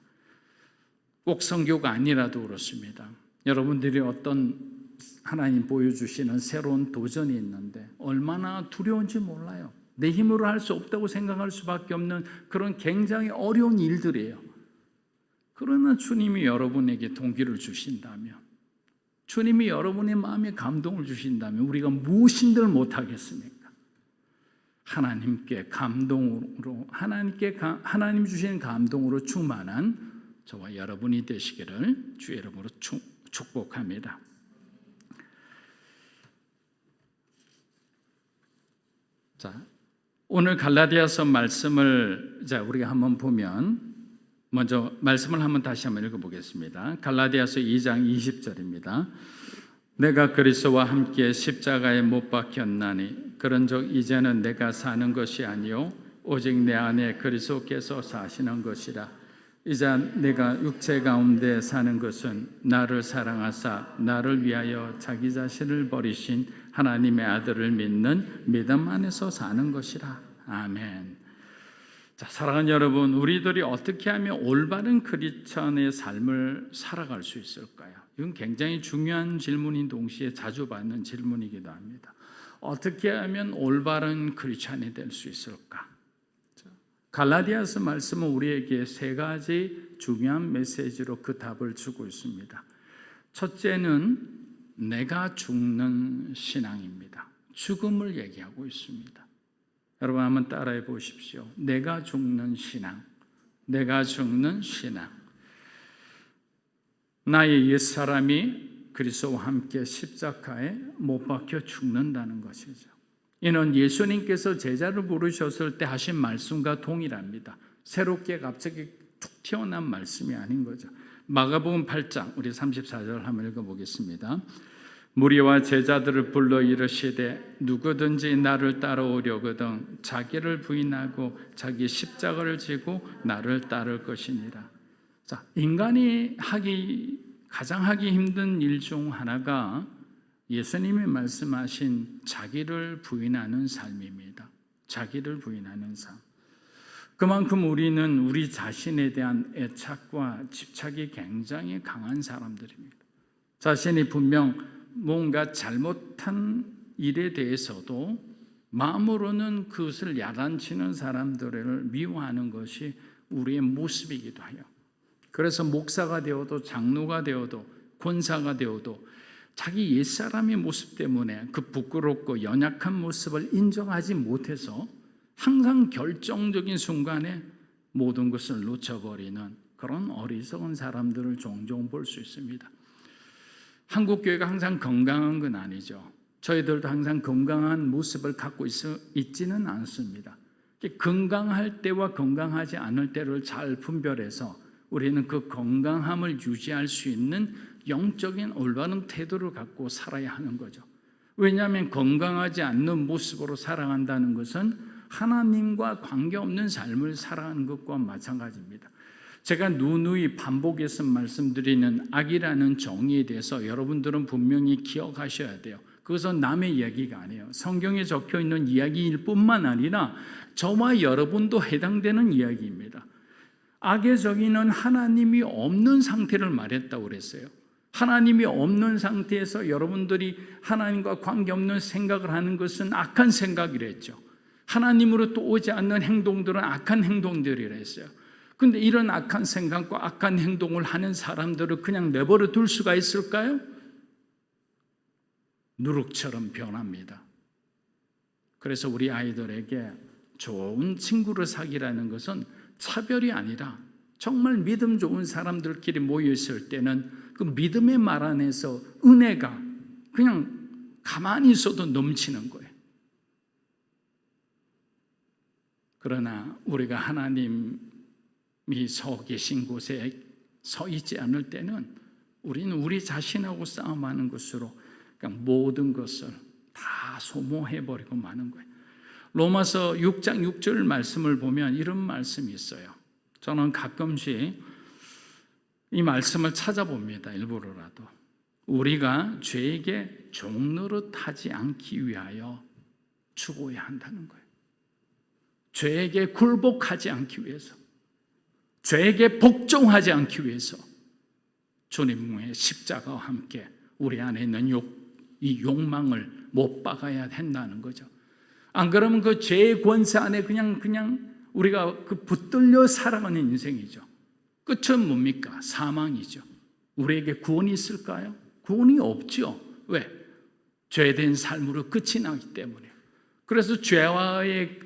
꼭 선교가 아니라도 그렇습니다. 여러분들이 어떤 하나님 보여주시는 새로운 도전이 있는데 얼마나 두려운지 몰라요. 내 힘으로 할 수 없다고 생각할 수밖에 없는 그런 굉장히 어려운 일들이에요. 그러나 주님이 여러분에게 동기를 주신다면, 주님이 여러분의 마음에 감동을 주신다면 우리가 무엇인들 못하겠습니까? 하나님께 감동으로, 하나님 주신 감동으로 충만한 저와 여러분이 되시기를 주의 이름으로 축복합니다. 자, 오늘 갈라디아서 말씀을 우리가 한번 보면, 먼저 말씀을 한번 다시 한번 읽어보겠습니다. 갈라디아서 2장 20절입니다. 내가 그리스도와 함께 십자가에 못 박혔나니 그런즉 이제는 내가 사는 것이 아니요 오직 내 안에 그리스도께서 사시는 것이라. 이제 내가 육체 가운데 사는 것은 나를 사랑하사 나를 위하여 자기 자신을 버리신 하나님의 아들을 믿는 믿음 안에서 사는 것이라. 아멘. 자, 사랑하는 여러분, 우리들이 어떻게 하면 올바른 크리스천의 삶을 살아갈 수 있을까요? 이건 굉장히 중요한 질문인 동시에 자주 받는 질문이기도 합니다. 어떻게 하면 올바른 크리스천이 될 수 있을까? 갈라디아서 말씀은 우리에게 세 가지 중요한 메시지로 그 답을 주고 있습니다. 첫째는 내가 죽는 신앙입니다. 죽음을 얘기하고 있습니다. 여러분 한번 따라해 보십시오. 내가 죽는 신앙, 내가 죽는 신앙. 나의 옛사람이 그리스도와 함께 십자가에 못 박혀 죽는다는 것이죠. 이는 예수님께서 제자를 부르셨을 때 하신 말씀과 동일합니다. 새롭게 갑자기 툭 튀어나온 말씀이 아닌 거죠. 마가복음 8장 우리 34절 한번 읽어보겠습니다. 무리와 제자들을 불러 이르시되 누구든지 나를 따라오려거든 자기를 부인하고 자기 십자가를 지고 나를 따를 것이니라. 자, 인간이 가장 하기 힘든 일 중 하나가 예수님이 말씀하신 자기를 부인하는 삶입니다. 자기를 부인하는 삶. 그만큼 우리는 우리 자신에 대한 애착과 집착이 굉장히 강한 사람들입니다. 자신이 분명 뭔가 잘못한 일에 대해서도 마음으로는 그것을 야단치는 사람들을 미워하는 것이 우리의 모습이기도 해요. 그래서 목사가 되어도 장로가 되어도 권사가 되어도 자기 옛사람의 모습 때문에 그 부끄럽고 연약한 모습을 인정하지 못해서 항상 결정적인 순간에 모든 것을 놓쳐버리는 그런 어리석은 사람들을 종종 볼 수 있습니다. 한국 교회가 항상 건강한 건 아니죠. 저희들도 항상 건강한 모습을 갖고 있지는 않습니다. 건강할 때와 건강하지 않을 때를 잘 분별해서 우리는 그 건강함을 유지할 수 있는 영적인 올바른 태도를 갖고 살아야 하는 거죠. 왜냐하면 건강하지 않는 모습으로 살아간다는 것은 하나님과 관계없는 삶을 살아가는 것과 마찬가지입니다. 제가 누누이 반복해서 말씀드리는 악이라는 정의에 대해서 여러분들은 분명히 기억하셔야 돼요. 그것은 남의 이야기가 아니에요. 성경에 적혀 있는 이야기일 뿐만 아니라 저와 여러분도 해당되는 이야기입니다. 악의 정의는 하나님이 없는 상태를 말했다고 그랬어요. 하나님이 없는 상태에서 여러분들이 하나님과 관계없는 생각을 하는 것은 악한 생각이랬죠. 하나님으로부터 오지 않는 행동들은 악한 행동들이라 했어요. 그런데 이런 악한 생각과 악한 행동을 하는 사람들을 그냥 내버려 둘 수가 있을까요? 누룩처럼 변합니다. 그래서 우리 아이들에게 좋은 친구를 사귀라는 것은 차별이 아니라 정말 믿음 좋은 사람들끼리 모여 있을 때는 그 믿음의 말 안에서 은혜가 그냥 가만히 있어도 넘치는 거예요. 그러나 우리가 하나님이 서 계신 곳에 서 있지 않을 때는 우리는 우리 자신하고 싸움하는 것으로 그냥 모든 것을 다 소모해버리고 마는 거예요. 로마서 6장 6절 말씀을 보면 이런 말씀이 있어요. 저는 가끔씩 이 말씀을 찾아봅니다. 일부러라도. 우리가 죄에게 종노릇하지 않기 위하여 죽어야 한다는 거예요. 죄에게 굴복하지 않기 위해서, 죄에게 복종하지 않기 위해서 주님의 십자가와 함께 우리 안에 있는 이 욕망을 못 박아야 된다는 거죠. 안 그러면 그 죄의 권세 안에 그냥 우리가 그 붙들려 살아가는 인생이죠. 끝은 뭡니까? 사망이죠. 우리에게 구원이 있을까요? 구원이 없죠. 왜? 죄된 삶으로 끝이 나기 때문에. 그래서 죄와의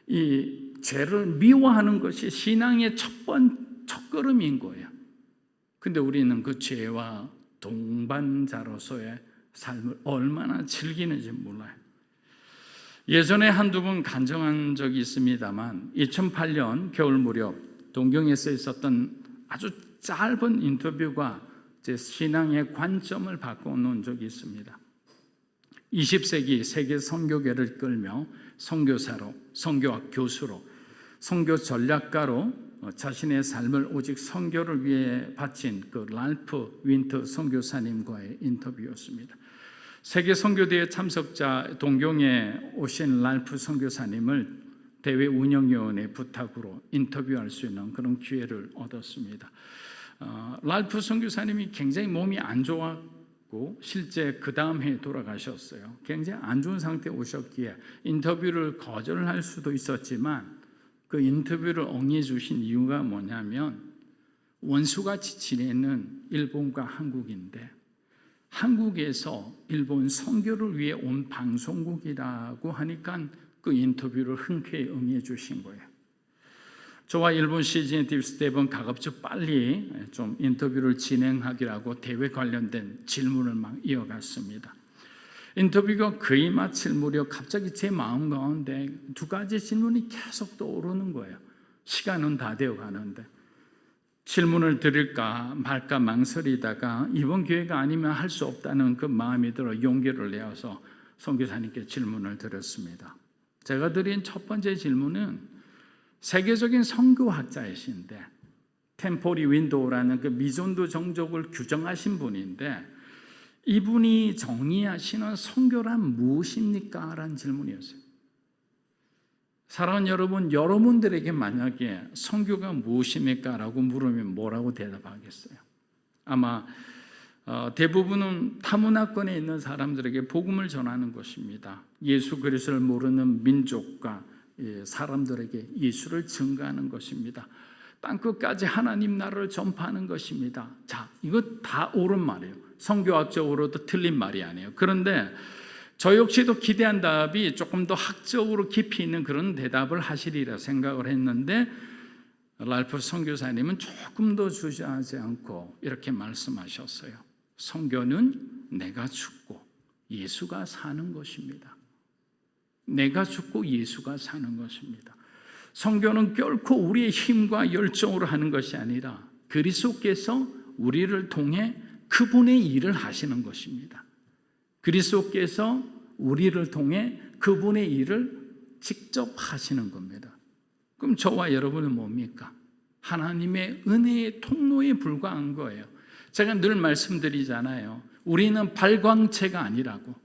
이 죄를 미워하는 것이 신앙의 첫 걸음인 거예요. 근데 우리는 그 죄와 동반자로서의 삶을 얼마나 즐기는지 몰라요. 예전에 한두 번 간증한 적이 있습니다만 2008년 겨울 무렵 동경에서 있었던 아주 짧은 인터뷰가 제 신앙의 관점을 바꿔놓은 적이 있습니다. 20세기 세계 선교계를 끌며 선교사로, 선교학 교수로, 선교 전략가로 자신의 삶을 오직 선교를 위해 바친 그 랄프 윈터 선교사님과의 인터뷰였습니다. 세계 선교대회 참석자 동경에 오신 랄프 선교사님을 대회 운영위원회 부탁으로 인터뷰할 수 있는 그런 기회를 얻었습니다. 랄프 선교사님이 굉장히 몸이 안 좋았고 실제 그 다음 해에 돌아가셨어요. 굉장히 안 좋은 상태에 오셨기에 인터뷰를 거절할 수도 있었지만 그 인터뷰를 응해 주신 이유가 뭐냐면 원수같이 지내는 일본과 한국인데 한국에서 일본 선교를 위해 온 방송국이라고 하니까 그 인터뷰를 흔쾌히 응해 주신 거예요. 저와 일본 CGN TV 스텝은 가급적 빨리 좀 인터뷰를 진행하기로 하고 대회 관련된 질문을 막 이어갔습니다. 인터뷰가 거의 마칠 무렵 갑자기 제 마음 가운데 두 가지 질문이 계속 떠오르는 거예요. 시간은 다 되어 가는데 질문을 드릴까 말까 망설이다가 이번 기회가 아니면 할 수 없다는 그 마음이 들어 용기를 내어서 선교사님께 질문을 드렸습니다. 제가 드린 첫 번째 질문은 세계적인 선교학자이신데 템포리 윈도우라는 그 미존도 종족을 규정하신 분인데 이분이 정의하시는 선교란 무엇입니까? 라는 질문이었어요. 사랑하는 여러분, 여러분들에게 만약에 선교가 무엇입니까? 라고 물으면 뭐라고 대답하겠어요? 아마 대부분은 타문화권에 있는 사람들에게 복음을 전하는 것입니다. 예수 그리스도를 모르는 민족과 사람들에게 예수를 증거하는 것입니다. 땅끝까지 하나님 나라를 전파하는 것입니다. 자, 이거 다 옳은 말이에요. 선교학적으로도 틀린 말이 아니에요. 그런데 저 역시도 기대한 답이 조금 더 학적으로 깊이 있는 그런 대답을 하시리라 생각을 했는데 랄프 선교사님은 조금 더 주저하지 않고 이렇게 말씀하셨어요. 선교는 내가 죽고 예수가 사는 것입니다. 내가 죽고 예수가 사는 것입니다. 선교는 결코 우리의 힘과 열정으로 하는 것이 아니라 그리스도께서 우리를 통해 그분의 일을 하시는 것입니다. 그리스도께서 우리를 통해 그분의 일을 직접 하시는 겁니다. 그럼 저와 여러분은 뭡니까? 하나님의 은혜의 통로에 불과한 거예요. 제가 늘 말씀드리잖아요. 우리는 발광체가 아니라고.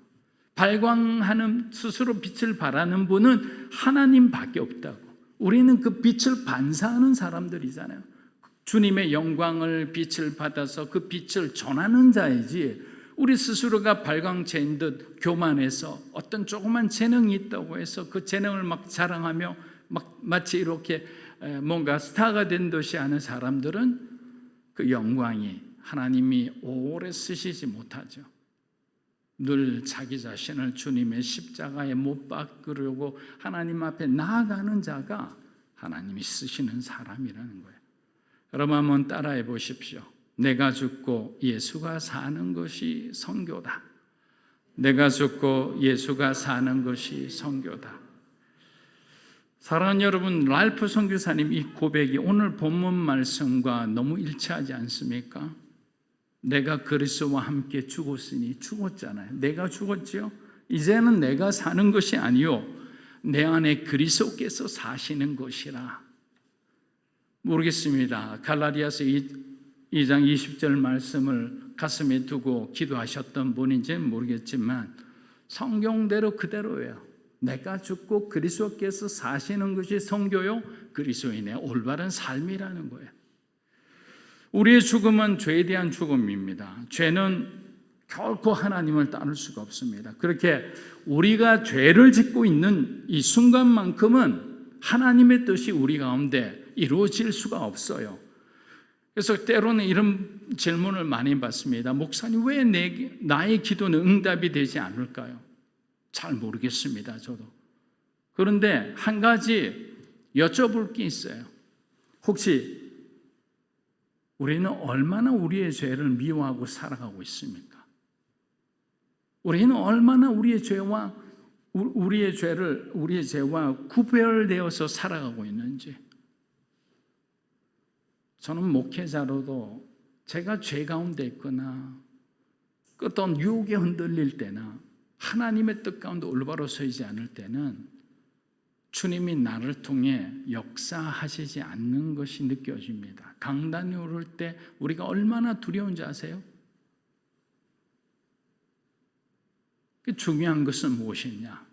발광하는, 스스로 빛을 발하는 분은 하나님밖에 없다고. 우리는 그 빛을 반사하는 사람들이잖아요. 주님의 영광을, 빛을 받아서 그 빛을 전하는 자이지, 우리 스스로가 발광체인 듯 교만해서 어떤 조그만 재능이 있다고 해서 그 재능을 막 자랑하며 막 마치 이렇게 뭔가 스타가 된 듯이 하는 사람들은 그 영광이 하나님이 오래 쓰시지 못하죠. 늘 자기 자신을 주님의 십자가에 못 박으려고 하나님 앞에 나아가는 자가 하나님이 쓰시는 사람이라는 거예요. 여러분 한번 따라해 보십시오. 내가 죽고 예수가 사는 것이 선교다. 내가 죽고 예수가 사는 것이 선교다. 사랑하는 여러분, 랄프 선교사님 이 고백이 오늘 본문 말씀과 너무 일치하지 않습니까? 내가 그리스도와 함께 죽었으니, 죽었잖아요. 내가 죽었죠. 이제는 내가 사는 것이 아니요 내 안에 그리스도께서 사시는 것이라. 모르겠습니다. 갈라디아서 2장 20절 말씀을 가슴에 두고 기도하셨던 분인지는 모르겠지만 성경대로 그대로예요. 내가 죽고 그리스도께서 사시는 것이 선교요, 그리스도인의 올바른 삶이라는 거예요. 우리의 죽음은 죄에 대한 죽음입니다. 죄는 결코 하나님을 따를 수가 없습니다. 그렇게 우리가 죄를 짓고 있는 이 순간만큼은 하나님의 뜻이 우리 가운데 이루어질 수가 없어요. 그래서 때로는 이런 질문을 많이 받습니다. 목사님, 왜 나의 기도는 응답이 되지 않을까요? 잘 모르겠습니다, 저도. 그런데 한 가지 여쭤볼 게 있어요. 혹시 우리는 얼마나 우리의 죄를 미워하고 살아가고 있습니까? 우리는 얼마나 우리의 죄와 구별되어서 살아가고 있는지. 저는 목회자로도 제가 죄 가운데 있거나 어떤 유혹에 흔들릴 때나 하나님의 뜻 가운데 올바로 서지 않을 때는 주님이 나를 통해 역사하시지 않는 것이 느껴집니다. 강단이 오를 때 우리가 얼마나 두려운지 아세요? 그 중요한 것은 무엇이냐?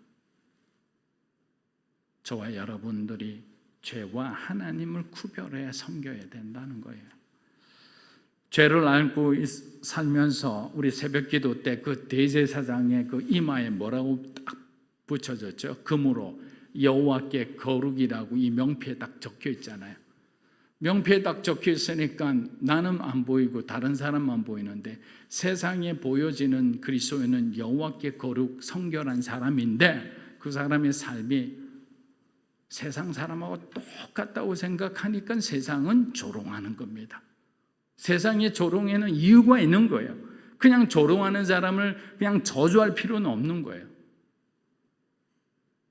저와 여러분들이 죄와 하나님을 구별해 섬겨야 된다는 거예요. 죄를 알고 살면서 우리 새벽기도 때 그 대제사장의 그 이마에 뭐라고 딱 붙여졌죠? 금으로 여호와께 거룩이라고 이 명패에 딱 적혀 있잖아요. 명패에 딱 적혀 있으니까 나는 안 보이고 다른 사람만 보이는데 세상에 보여지는 그리스도인은 여호와께 거룩 성결한 사람인데 그 사람의 삶이 세상 사람하고 똑같다고 생각하니까 세상은 조롱하는 겁니다. 세상의 조롱에는 이유가 있는 거예요. 그냥 조롱하는 사람을 그냥 저주할 필요는 없는 거예요.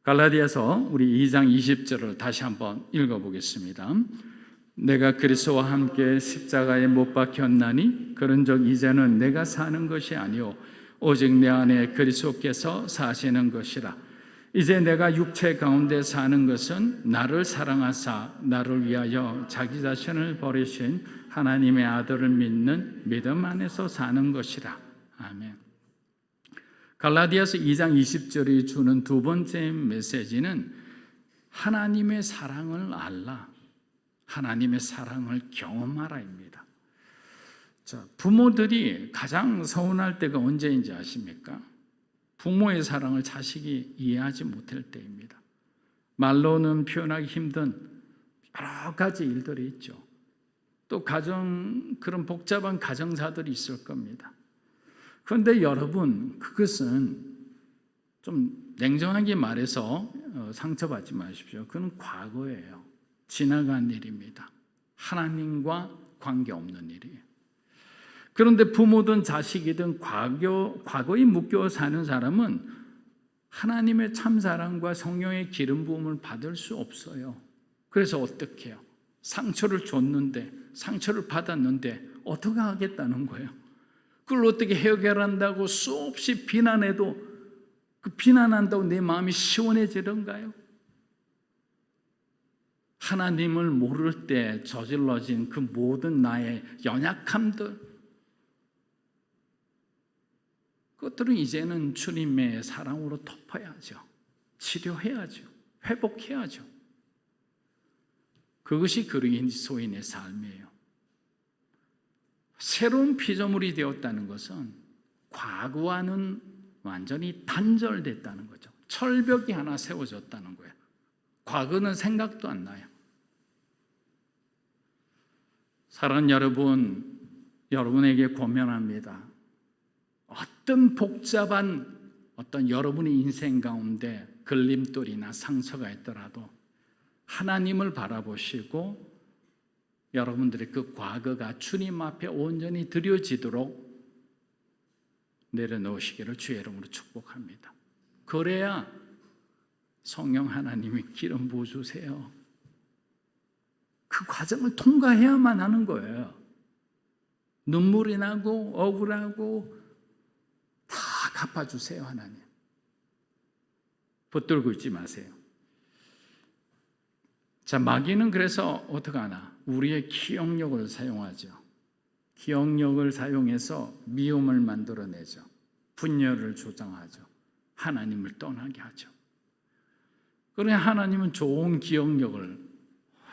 갈라디아서 우리 2장 20절을 다시 한번 읽어보겠습니다. 내가 그리스도와 함께 십자가에 못 박혔나니 그런즉 이제는 내가 사는 것이 아니요 오직 내 안에 그리스도께서 사시는 것이라. 이제 내가 육체 가운데 사는 것은 나를 사랑하사 나를 위하여 자기 자신을 버리신 하나님의 아들을 믿는 믿음 안에서 사는 것이라. 아멘. 갈라디아서 2장 20절이 주는 두 번째 메시지는 하나님의 사랑을 알라, 하나님의 사랑을 경험하라입니다. 자, 부모들이 가장 서운할 때가 언제인지 아십니까? 부모의 사랑을 자식이 이해하지 못할 때입니다. 말로는 표현하기 힘든 여러 가지 일들이 있죠. 또 그런 복잡한 가정사들이 있을 겁니다. 그런데 여러분, 그것은 좀 냉정하게 말해서 상처받지 마십시오. 그건 과거예요. 지나간 일입니다. 하나님과 관계없는 일이에요. 그런데 부모든 자식이든 과거에 묶여 사는 사람은 하나님의 참사랑과 성령의 기름 부음을 받을 수 없어요. 그래서 어떻게 해요? 상처를 줬는데, 상처를 받았는데 어떻게 하겠다는 거예요? 그걸 어떻게 해결한다고 수없이 비난해도 그 비난한다고 내 마음이 시원해지던가요? 하나님을 모를 때 저질러진 그 모든 나의 연약함들, 그것들은 이제는 주님의 사랑으로 덮어야죠. 치료해야죠. 회복해야죠. 그것이 그리스도인의 삶이에요. 새로운 피조물이 되었다는 것은 과거와는 완전히 단절됐다는 거죠. 철벽이 하나 세워졌다는 거예요. 과거는 생각도 안 나요. 사랑하는 여러분, 여러분에게 고면합니다. 어떤 복잡한 여러분의 인생 가운데 걸림돌이나 상처가 있더라도 하나님을 바라보시고 여러분들의 그 과거가 주님 앞에 온전히 드려지도록 내려놓으시기를 주의 이름으로 축복합니다. 그래야 성령 하나님이 기름 부어주세요. 그 과정을 통과해야만 하는 거예요. 눈물이 나고 억울하고 다 갚아주세요, 하나님. 붙들고 있지 마세요. 자, 마귀는 그래서 어떻게 하나? 우리의 기억력을 사용하죠. 기억력을 사용해서 미움을 만들어내죠. 분열을 조장하죠. 하나님을 떠나게 하죠. 그러나 하나님은 좋은 기억력을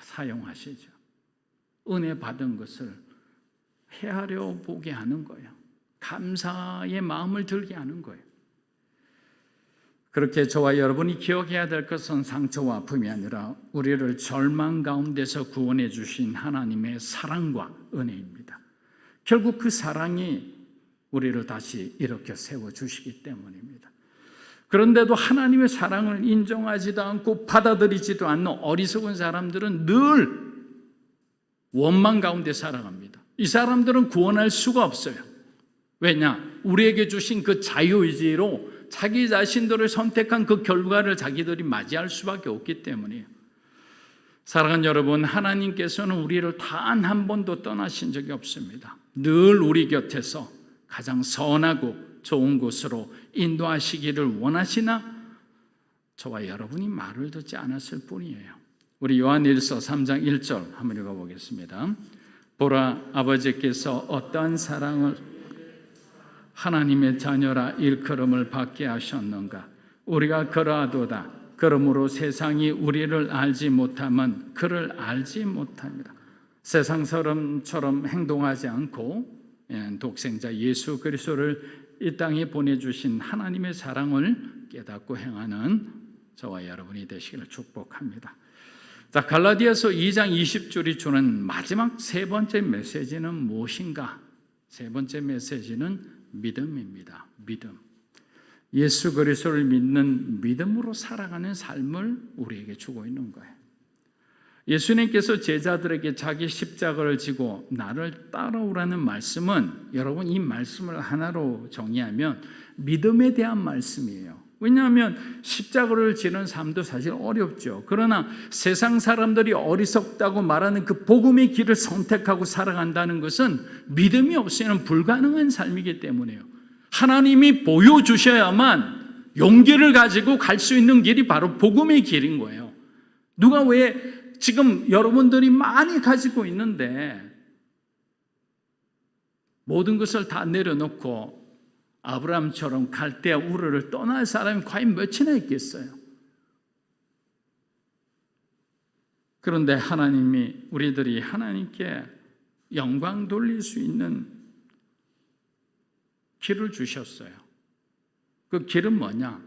사용하시죠. 은혜 받은 것을 헤아려 보게 하는 거예요. 감사의 마음을 들게 하는 거예요. 그렇게 저와 여러분이 기억해야 될 것은 상처와 아픔이 아니라 우리를 절망 가운데서 구원해 주신 하나님의 사랑과 은혜입니다. 결국 그 사랑이 우리를 다시 일으켜 세워주시기 때문입니다. 그런데도 하나님의 사랑을 인정하지도 않고 받아들이지도 않는 어리석은 사람들은 늘 원망 가운데 살아갑니다. 이 사람들은 구원할 수가 없어요. 왜냐? 우리에게 주신 그 자유의지로 자기 자신들을 선택한 그 결과를 자기들이 맞이할 수밖에 없기 때문이에요. 사랑하는 여러분, 하나님께서는 우리를 단 한 번도 떠나신 적이 없습니다. 늘 우리 곁에서 가장 선하고 좋은 곳으로 인도하시기를 원하시나 저와 여러분이 말을 듣지 않았을 뿐이에요. 우리 요한일서 3장 1절 한번 읽어보겠습니다. 보라, 아버지께서 어떠한 사랑을 하나님의 자녀라 일컬음을 받게 하셨는가. 우리가 그러하도다. 그러므로 세상이 우리를 알지 못하면 그를 알지 못합니다. 세상 사람처럼 행동하지 않고 독생자 예수 그리스도를 이 땅에 보내주신 하나님의 사랑을 깨닫고 행하는 저와 여러분이 되시기를 축복합니다. 자, 갈라디아서 2장 20절이 주는 마지막 세 번째 메시지는 무엇인가? 세 번째 메시지는 믿음입니다. 믿음. 예수 그리스도를 믿는 믿음으로 살아가는 삶을 우리에게 주고 있는 거예요. 예수님께서 제자들에게 자기 십자가를 지고 나를 따라오라는 말씀은 여러분 이 말씀을 하나로 정의하면 믿음에 대한 말씀이에요. 왜냐하면 십자가를 지는 삶도 사실 어렵죠. 그러나 세상 사람들이 어리석다고 말하는 그 복음의 길을 선택하고 살아간다는 것은 믿음이 없이는 불가능한 삶이기 때문이에요. 하나님이 보여주셔야만 용기를 가지고 갈 수 있는 길이 바로 복음의 길인 거예요. 누가 왜 지금 여러분들이 많이 가지고 있는데 모든 것을 다 내려놓고 아브라함처럼 갈대아 우르를 떠날 사람이 과연 몇이나 있겠어요? 그런데 하나님이 우리들이 하나님께 영광 돌릴 수 있는 길을 주셨어요. 그 길은 뭐냐?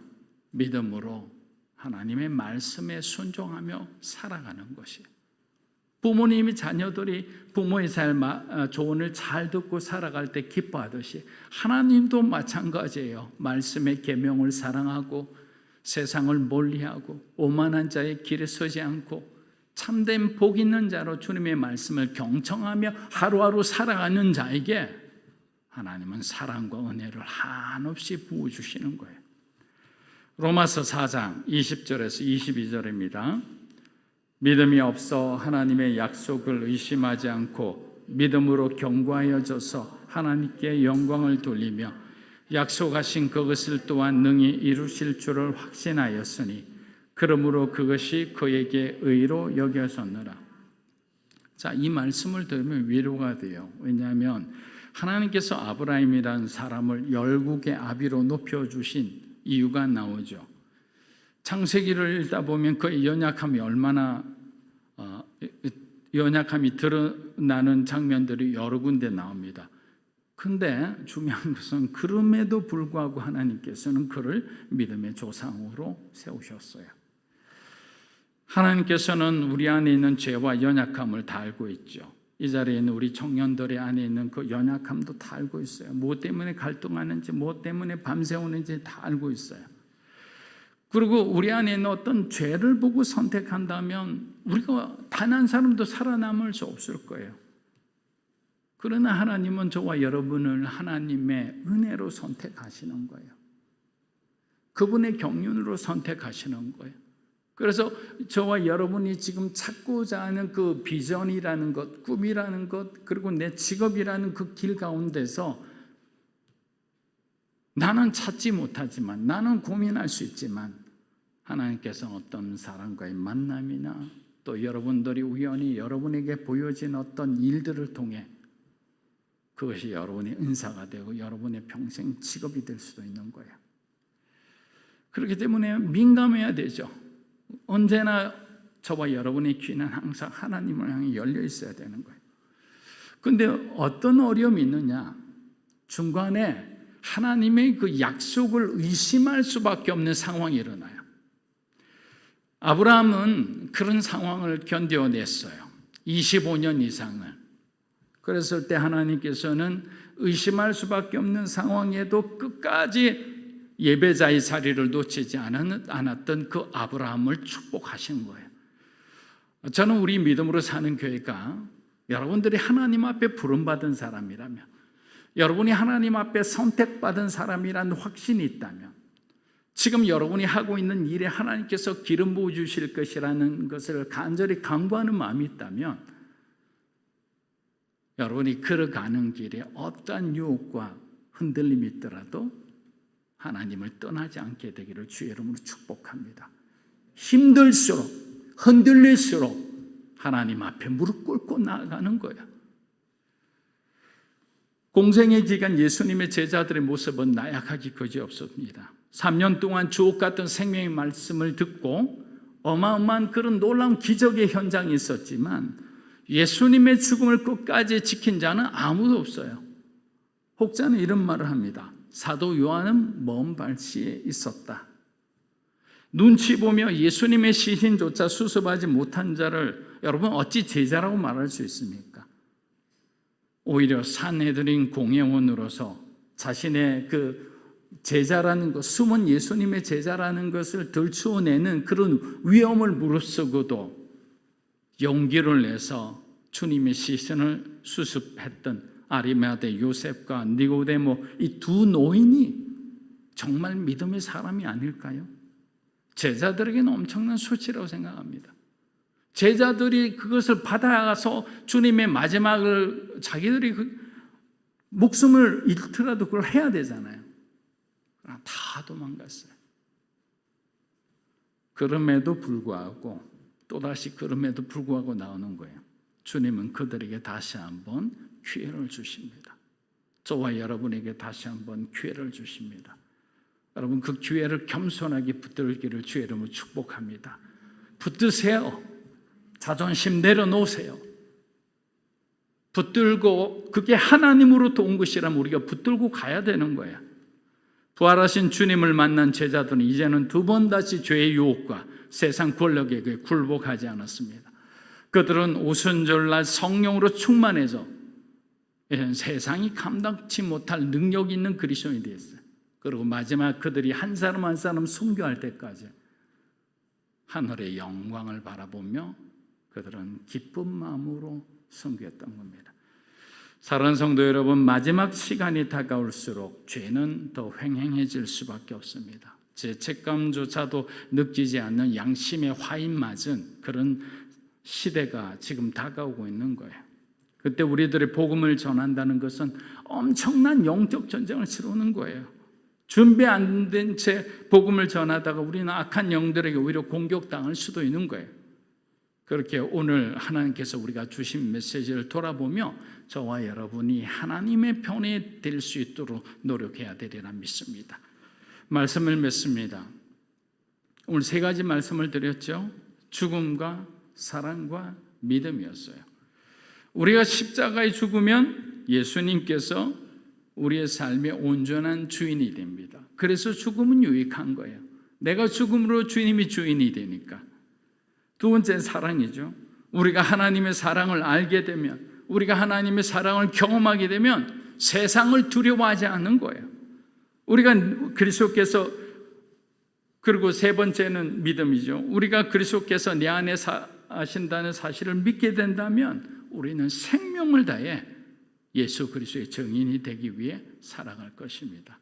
믿음으로 하나님의 말씀에 순종하며 살아가는 것이에요. 부모님이 자녀들이 부모의 조언을 잘 듣고 살아갈 때 기뻐하듯이 하나님도 마찬가지예요. 말씀의 계명을 사랑하고 세상을 멀리하고 오만한 자의 길에 서지 않고 참된 복 있는 자로 주님의 말씀을 경청하며 하루하루 살아가는 자에게 하나님은 사랑과 은혜를 한없이 부어주시는 거예요. 로마서 4장 20절에서 22절입니다. 믿음이 없어 하나님의 약속을 의심하지 않고 믿음으로 견고하여져서 하나님께 영광을 돌리며 약속하신 그것을 또한 능히 이루실 줄을 확신하였으니 그러므로 그것이 그에게 의로 여겨졌느라. 자, 이 말씀을 들으면 위로가 돼요. 왜냐하면 하나님께서 아브라함이라는 사람을 열국의 아비로 높여주신 이유가 나오죠. 창세기를 읽다 보면 그의 연약함이 얼마나 연약함이 드러나는 장면들이 여러 군데 나옵니다. 근데 중요한 것은 그럼에도 불구하고 하나님께서는 그를 믿음의 조상으로 세우셨어요. 하나님께서는 우리 안에 있는 죄와 연약함을 다 알고 있죠. 이 자리에 있는 우리 청년들의 안에 있는 그 연약함도 다 알고 있어요. 뭐 때문에 갈등하는지, 뭐 때문에 밤새우는지 다 알고 있어요. 그리고 우리 안에 있는 어떤 죄를 보고 선택한다면 우리가 단 한 사람도 살아남을 수 없을 거예요. 그러나 하나님은 저와 여러분을 하나님의 은혜로 선택하시는 거예요. 그분의 경륜으로 선택하시는 거예요. 그래서 저와 여러분이 지금 찾고자 하는 그 비전이라는 것, 꿈이라는 것, 그리고 내 직업이라는 그 길 가운데서 나는 찾지 못하지만, 나는 고민할 수 있지만 하나님께서는 어떤 사람과의 만남이나 또 여러분들이 우연히 여러분에게 보여진 어떤 일들을 통해 그것이 여러분의 은사가 되고 여러분의 평생 직업이 될 수도 있는 거예요. 그렇기 때문에 민감해야 되죠. 언제나 저와 여러분의 귀는 항상 하나님을 향해 열려 있어야 되는 거예요. 그런데 어떤 어려움이 있느냐? 중간에 하나님의 그 약속을 의심할 수밖에 없는 상황이 일어나요. 아브라함은 그런 상황을 견뎌냈어요. 25년 이상을. 그랬을 때 하나님께서는 의심할 수밖에 없는 상황에도 끝까지 예배자의 자리를 놓치지 않았던 그 아브라함을 축복하신 거예요. 저는 우리 믿음으로 사는 교회가 여러분들이 하나님 앞에 부름받은 사람이라면, 여러분이 하나님 앞에 선택받은 사람이라는 확신이 있다면, 지금 여러분이 하고 있는 일에 하나님께서 기름 부어 주실 것이라는 것을 간절히 간구하는 마음이 있다면, 여러분이 걸어가는 길에 어떠한 유혹과 흔들림이 있더라도 하나님을 떠나지 않게 되기를 주의 이름으로 축복합니다. 힘들수록, 흔들릴수록 하나님 앞에 무릎 꿇고 나아가는 거예요. 공생의 기간 예수님의 제자들의 모습은 나약하기 그지없습니다. 3년 동안 주옥 같은 생명의 말씀을 듣고 어마어마한 그런 놀라운 기적의 현장이 있었지만 예수님의 죽음을 끝까지 지킨 자는 아무도 없어요. 혹자는 이런 말을 합니다. 사도 요한은 먼 발치에 있었다. 눈치 보며 예수님의 시신조차 수습하지 못한 자를 여러분 어찌 제자라고 말할 수 있습니까? 오히려 산헤드린 공회원으로서 자신의 그 제자라는 것, 숨은 예수님의 제자라는 것을 들추어내는 그런 위험을 무릅쓰고도 용기를 내서 주님의 시신을 수습했던 아리마대 요셉과 니고데모, 이 두 노인이 정말 믿음의 사람이 아닐까요? 제자들에게는 엄청난 수치라고 생각합니다. 제자들이 그것을 받아가서 주님의 마지막을 자기들이 목숨을 잃더라도 그걸 해야 되잖아요. 그러나 다 도망갔어요. 그럼에도 불구하고 또다시 그럼에도 불구하고 나오는 거예요. 주님은 그들에게 다시 한번 기회를 주십니다. 저와 여러분에게 다시 한번 기회를 주십니다. 여러분 그 기회를 겸손하게 붙들기를 주의 이름으로 축복합니다. 붙드세요. 자존심 내려놓으세요. 붙들고 그게 하나님으로부터 온 것이라면 우리가 붙들고 가야 되는 거예요. 부활하신 주님을 만난 제자들은 이제는 두 번 다시 죄의 유혹과 세상 권력에게 굴복하지 않았습니다. 그들은 오순절날 성령으로 충만해져 세상이 감당치 못할 능력 있는 그리스도인이 되었어요. 그리고 마지막 그들이 한 사람 한 사람 순교할 때까지 하늘의 영광을 바라보며 그들은 기쁜 마음으로 순교했던 겁니다. 사랑하는 성도 여러분, 마지막 시간이 다가올수록 죄는 더 횡행해질 수밖에 없습니다. 죄책감조차도 느끼지 않는 양심의 화인 맞은 그런 시대가 지금 다가오고 있는 거예요. 그때 우리들의 복음을 전한다는 것은 엄청난 영적 전쟁을 치르는 거예요. 준비 안 된 채 복음을 전하다가 우리는 악한 영들에게 오히려 공격당할 수도 있는 거예요. 그렇게 오늘 하나님께서 우리가 주신 메시지를 돌아보며 저와 여러분이 하나님의 편에 될 수 있도록 노력해야 되리라 믿습니다. 말씀을 맺습니다. 오늘 세 가지 말씀을 드렸죠. 죽음과 사랑과 믿음이었어요. 우리가 십자가에 죽으면 예수님께서 우리의 삶의 온전한 주인이 됩니다. 그래서 죽음은 유익한 거예요. 내가 죽음으로 주님이 주인이 되니까. 두 번째는 사랑이죠. 우리가 하나님의 사랑을 알게 되면, 우리가 하나님의 사랑을 경험하게 되면 세상을 두려워하지 않는 거예요. 우리가 그리스도께서, 그리고 세 번째는 믿음이죠. 우리가 그리스도께서 내 안에 사신다는 사실을 믿게 된다면 우리는 생명을 다해 예수 그리스도의 증인이 되기 위해 살아갈 것입니다.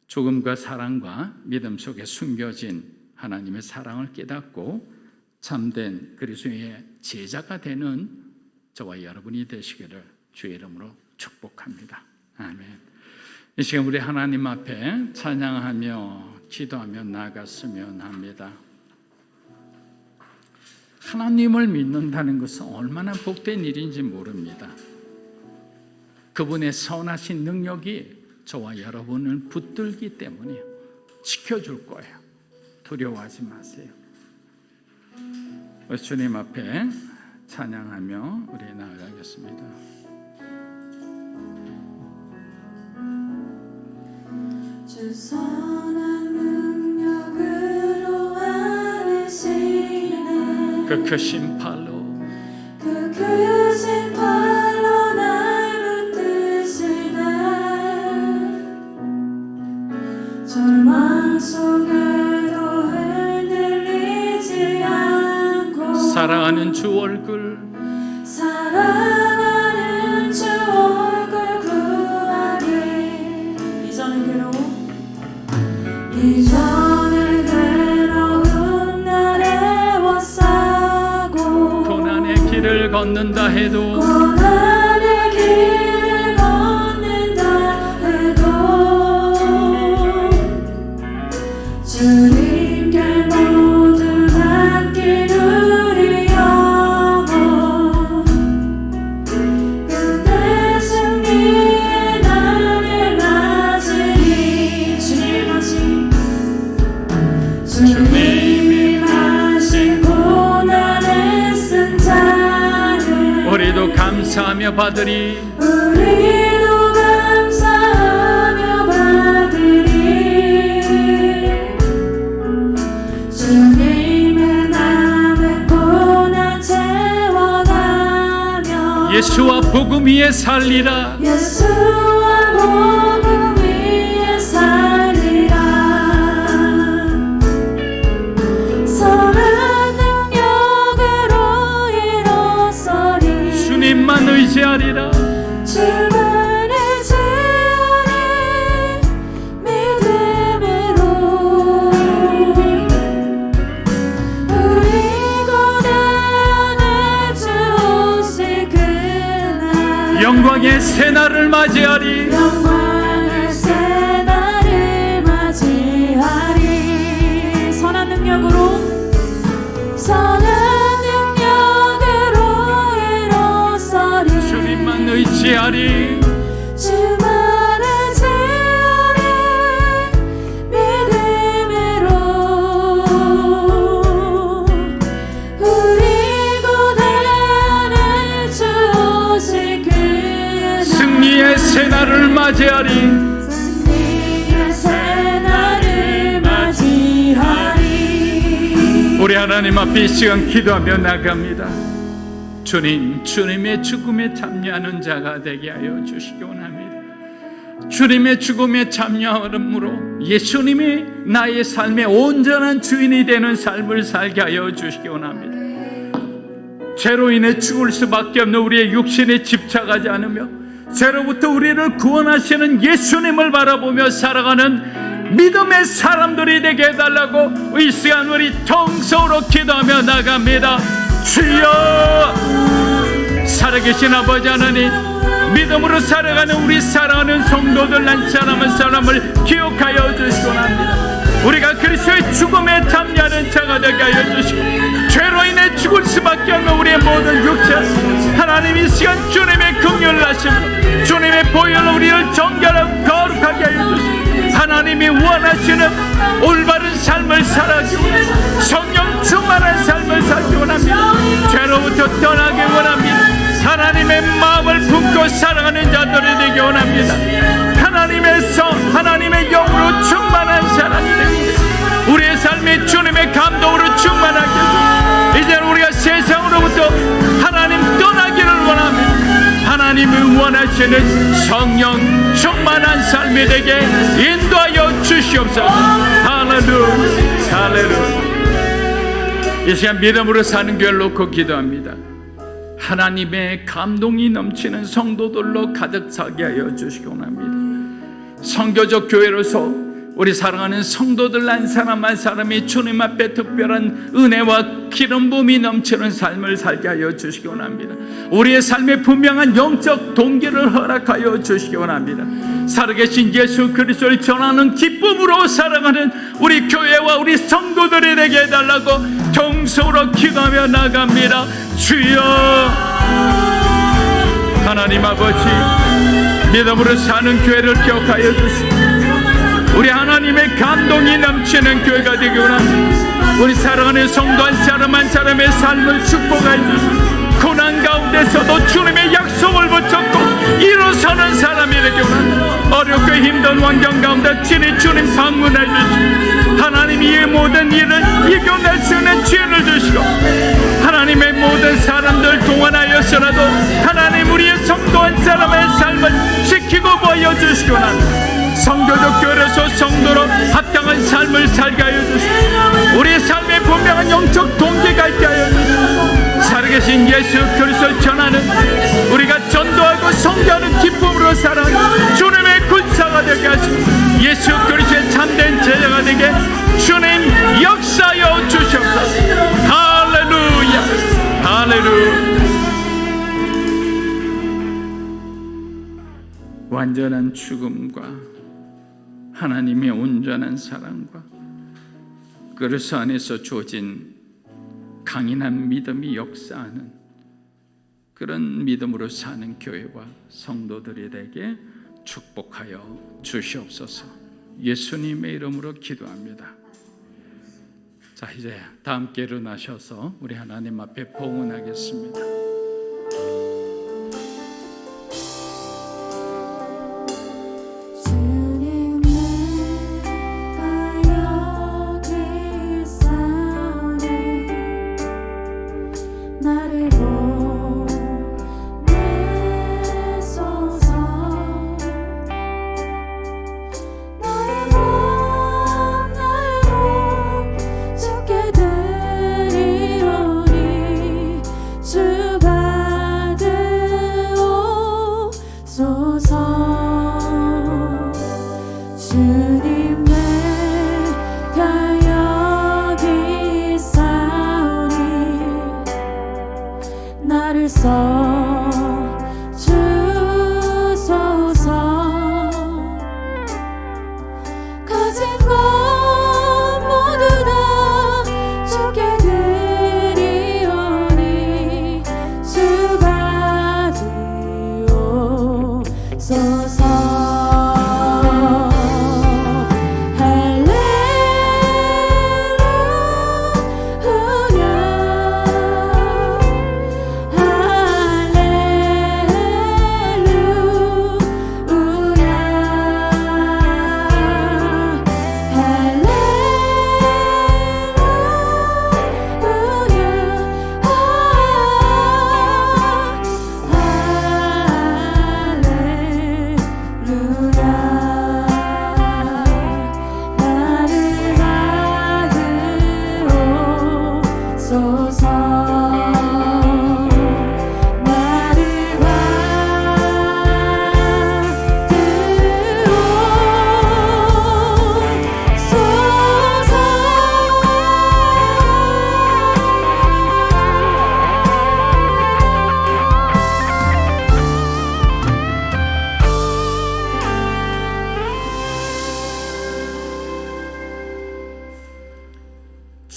죽음과 사랑과 믿음 속에 숨겨진 하나님의 사랑을 깨닫고 참된 그리스도의 제자가 되는 저와 여러분이 되시기를 주의 이름으로 축복합니다. 아멘. 이 시간 우리 하나님 앞에 찬양하며 기도하며 나아갔으면 합니다. 하나님을 믿는다는 것은 얼마나 복된 일인지 모릅니다. 그분의 선하신 능력이 저와 여러분을 붙들기 때문에 지켜줄 거예요. 두려워하지 마세요. 주님 앞에 찬양하며 우리 나아가겠습니다. 주 선한 능력으로 안으시네. 그 크신 팔로 그 크신 팔로 날 붙드시네. 절망 속에도 흔들리지 않고 사랑하는 주 얼굴 사랑하는 주 얼굴 구하리. 이전의 괴로운 날에 워싸고 고난의 길을 걷는다 해도 고난의 길을 걷는다 해도 주님께 모두 맡긴 우리 영혼 그때 승리의 날을 맞으리. 주님이 마신 고난의 쓴 잔을 우리도 감사하며 받으리. 우리도 감사하며 받으리. 주님의 남은 고난 채워가며 예수와 복음 위에 살리라. 예수와 복음 위에 살리라. 선한 능력으로 일어서리. 주님만 의지하리라. 주만 의지하리. 믿음으로 우리 고대 안에 주 오실 그날 영광의 새날을 맞이하리. 영광의 새날을 맞이하리. 선한 능력으로 일어서리. 주님만 의지하리. 주만 의지하리. 믿음으로 우리 고대 안에 주 오실 그날 승리의 새날을 맞이하리. 승리의 새날을 맞이하리. 우리 하나님 앞에 이 시간 기도하며 나갑니다. 주님, 주님의 죽음에 참여하는 자가 되게 하여 주시기 원합니다. 주님의 죽음에 참여함으로 예수님이 나의 삶의 온전한 주인이 되는 삶을 살게 하여 주시기 원합니다. 죄로 인해 죽을 수밖에 없는 우리의 육신에 집착하지 않으며 죄로부터 우리를 구원하시는 예수님을 바라보며 살아가는 믿음의 사람들이 되게 해달라고 이 시간 우리 통성으로 기도하며 나갑니다. 주여, 살아계신 아버지 하나님, 믿음으로 살아가는 우리 사랑하는 성도들 한 사람 한 사람을 기억하여 주시기 원합니다. 우리가 그리스도의 죽음에 참여하는 자가 되게 하여 주시고 죄로 인해 죽을 수밖에 없는 우리의 모든 육체, 하나님 이 시간 주님의 긍휼을 하시고 주님의 보혈로 우리를 정결하고 거룩하게 하여 주시고 하나님이 원하시는 올바른 삶을 살아가기 원합니다. 성령 충만한 삶을 살기 원합니다. 죄로부터 떠나기 원합니다. 하나님의 마음을 품고 살아가는 자들이 되기 원합니다. 하나님의 성, 하나님의 영으로 충만한 사람이 되고 우리의 삶이 주님의 감동으로 충만하게 해주시고 이제는 우리가 세상으로부터 하나님 떠나기를 원합니다. 하나님이 원하시는 성령 충만한 삶이 되게 인도하여 주시옵소서. 할렐루야, 할렐루야. 이 시간 믿음으로 사는 교회를 놓고 기도합니다. 하나님의 감동이 넘치는 성도들로 가득 차게 하여 주시기 원합니다. 선교적 교회로서 우리 사랑하는 성도들 한 사람 한 사람이 주님 앞에 특별한 은혜와 기름 부음이 넘치는 삶을 살게 하여 주시기 원합니다. 우리의 삶에 분명한 영적 동기를 허락하여 주시기 원합니다. 살아계신 예수 그리스도를 전하는 기쁨으로 살아가는 우리 교회와 우리 성도들이 되게 해달라고 정성으로 기도하며 나갑니다. 주여, 하나님 아버지, 믿음으로 사는 교회를 기억하여 주시고 우리 하나님의 감동이 넘치는 교회가 되기 원합니다. 우리 사랑하는 성도 한 사람 한 사람의 삶을 축복해 주시고 고난 가운데서도 주님의 약속을 붙잡고 일어서는 사람이 되기 원합니다. 어렵고 힘든 환경 가운데 친히 주님 방문해 주시고 하나님이 이 모든 일을 이겨낼 수 있는 지혜를 주시고 하나님의 모든 사람들 동원하여서라도 하나님 우리의 성도 한 사람의 삶을 지키고 보여주시기 원합니다. 성도적 교회로서 성도로 합당한 삶을 살게 하여 주시고 우리의 삶에 분명한 영적 동기가 있게 하여 주시고 살아계신 예수 그리스도를 전하는 우리가 전도하고 선교하는 기쁨으로 살아가는 주님의 군사가 되게 하시고 예수 그리스도의 참된 제자가 되게 주님 역사하여 주시옵소서. 할렐루야, 할렐루야. 완전한 죽음과 하나님의 온전한 사랑과 그리스도 안에서 주어진 강인한 믿음이 역사하는 그런 믿음으로 사는 교회와 성도들이 되게 축복하여 주시옵소서. 예수님의 이름으로 기도합니다. 자, 이제 다 함께 일어나셔서 우리 하나님 앞에 봉헌하겠습니다.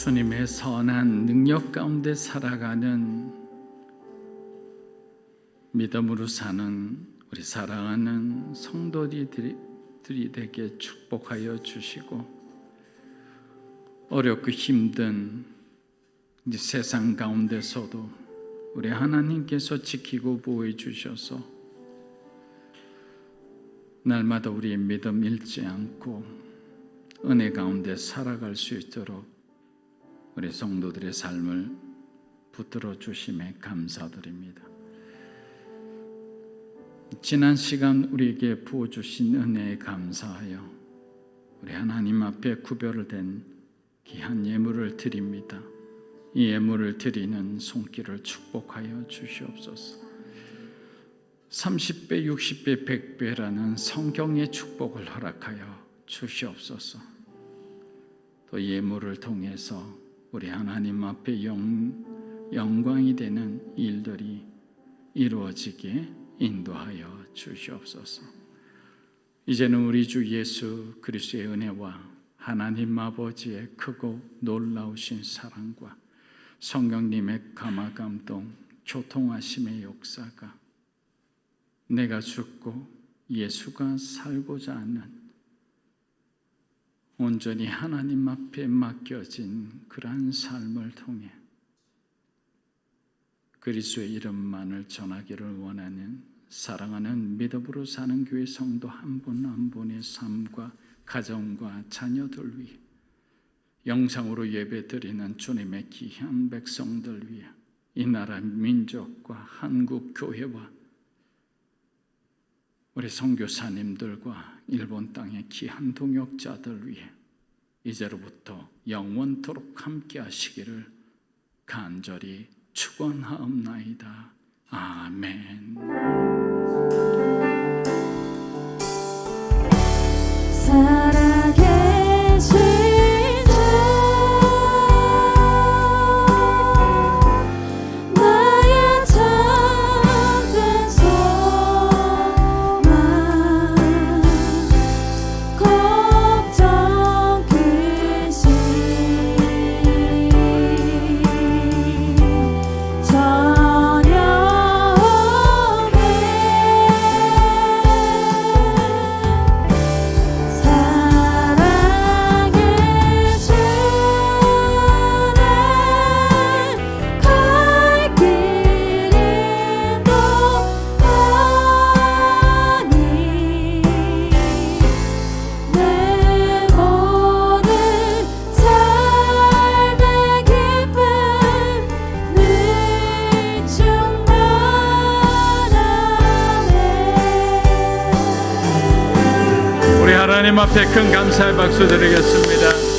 주님의 선한 능력 가운데 살아가는 믿음으로 사는 우리 사랑하는 성도들이 되게 축복하여 주시고, 어렵고 힘든 이 세상 가운데서도 우리 하나님께서 지키고 보호해 주셔서 날마다 우리의 믿음 잃지 않고 은혜 가운데 살아갈 수 있도록 우리 성도들의 삶을 붙들어 주심에 감사드립니다. 지난 시간 우리에게 부어주신 은혜에 감사하여 우리 하나님 앞에 구별된 귀한 예물을 드립니다. 이 예물을 드리는 손길을 축복하여 주시옵소서. 30배, 60배, 100배라는 성경의 축복을 허락하여 주시옵소서. 또 예물을 통해서 우리 하나님 앞에 영광이 되는 일들이 이루어지게 인도하여 주시옵소서. 이제는 우리 주 예수 그리스도의 은혜와 하나님 아버지의 크고 놀라우신 사랑과 성령님의 감화감동 교통하심의 역사가 내가 죽고 예수가 살고자 하는 온전히 하나님 앞에 맡겨진 그러한 삶을 통해 그리스도의 이름만을 전하기를 원하는 사랑하는 믿음으로 사는 교회 성도 한 분 한 분의 삶과 가정과 자녀들 위해, 영상으로 예배드리는 주님의 귀한 백성들 위해, 이 나라 민족과 한국 교회와 우리 선교사님들과 일본 땅의 귀한 동역자들 위해 이제로부터 영원토록 함께 하시기를 간절히 축원하옵나이다. 아멘. 살아계신 주 나의 참된 소망 걱정 근심 전혀 없네. 사랑의 주는 갈 길이 또하니 내 모든 삶의 기쁨 늘 충만하네. 우리 하나님 앞에 큰 감사의 박수 드리겠습니다.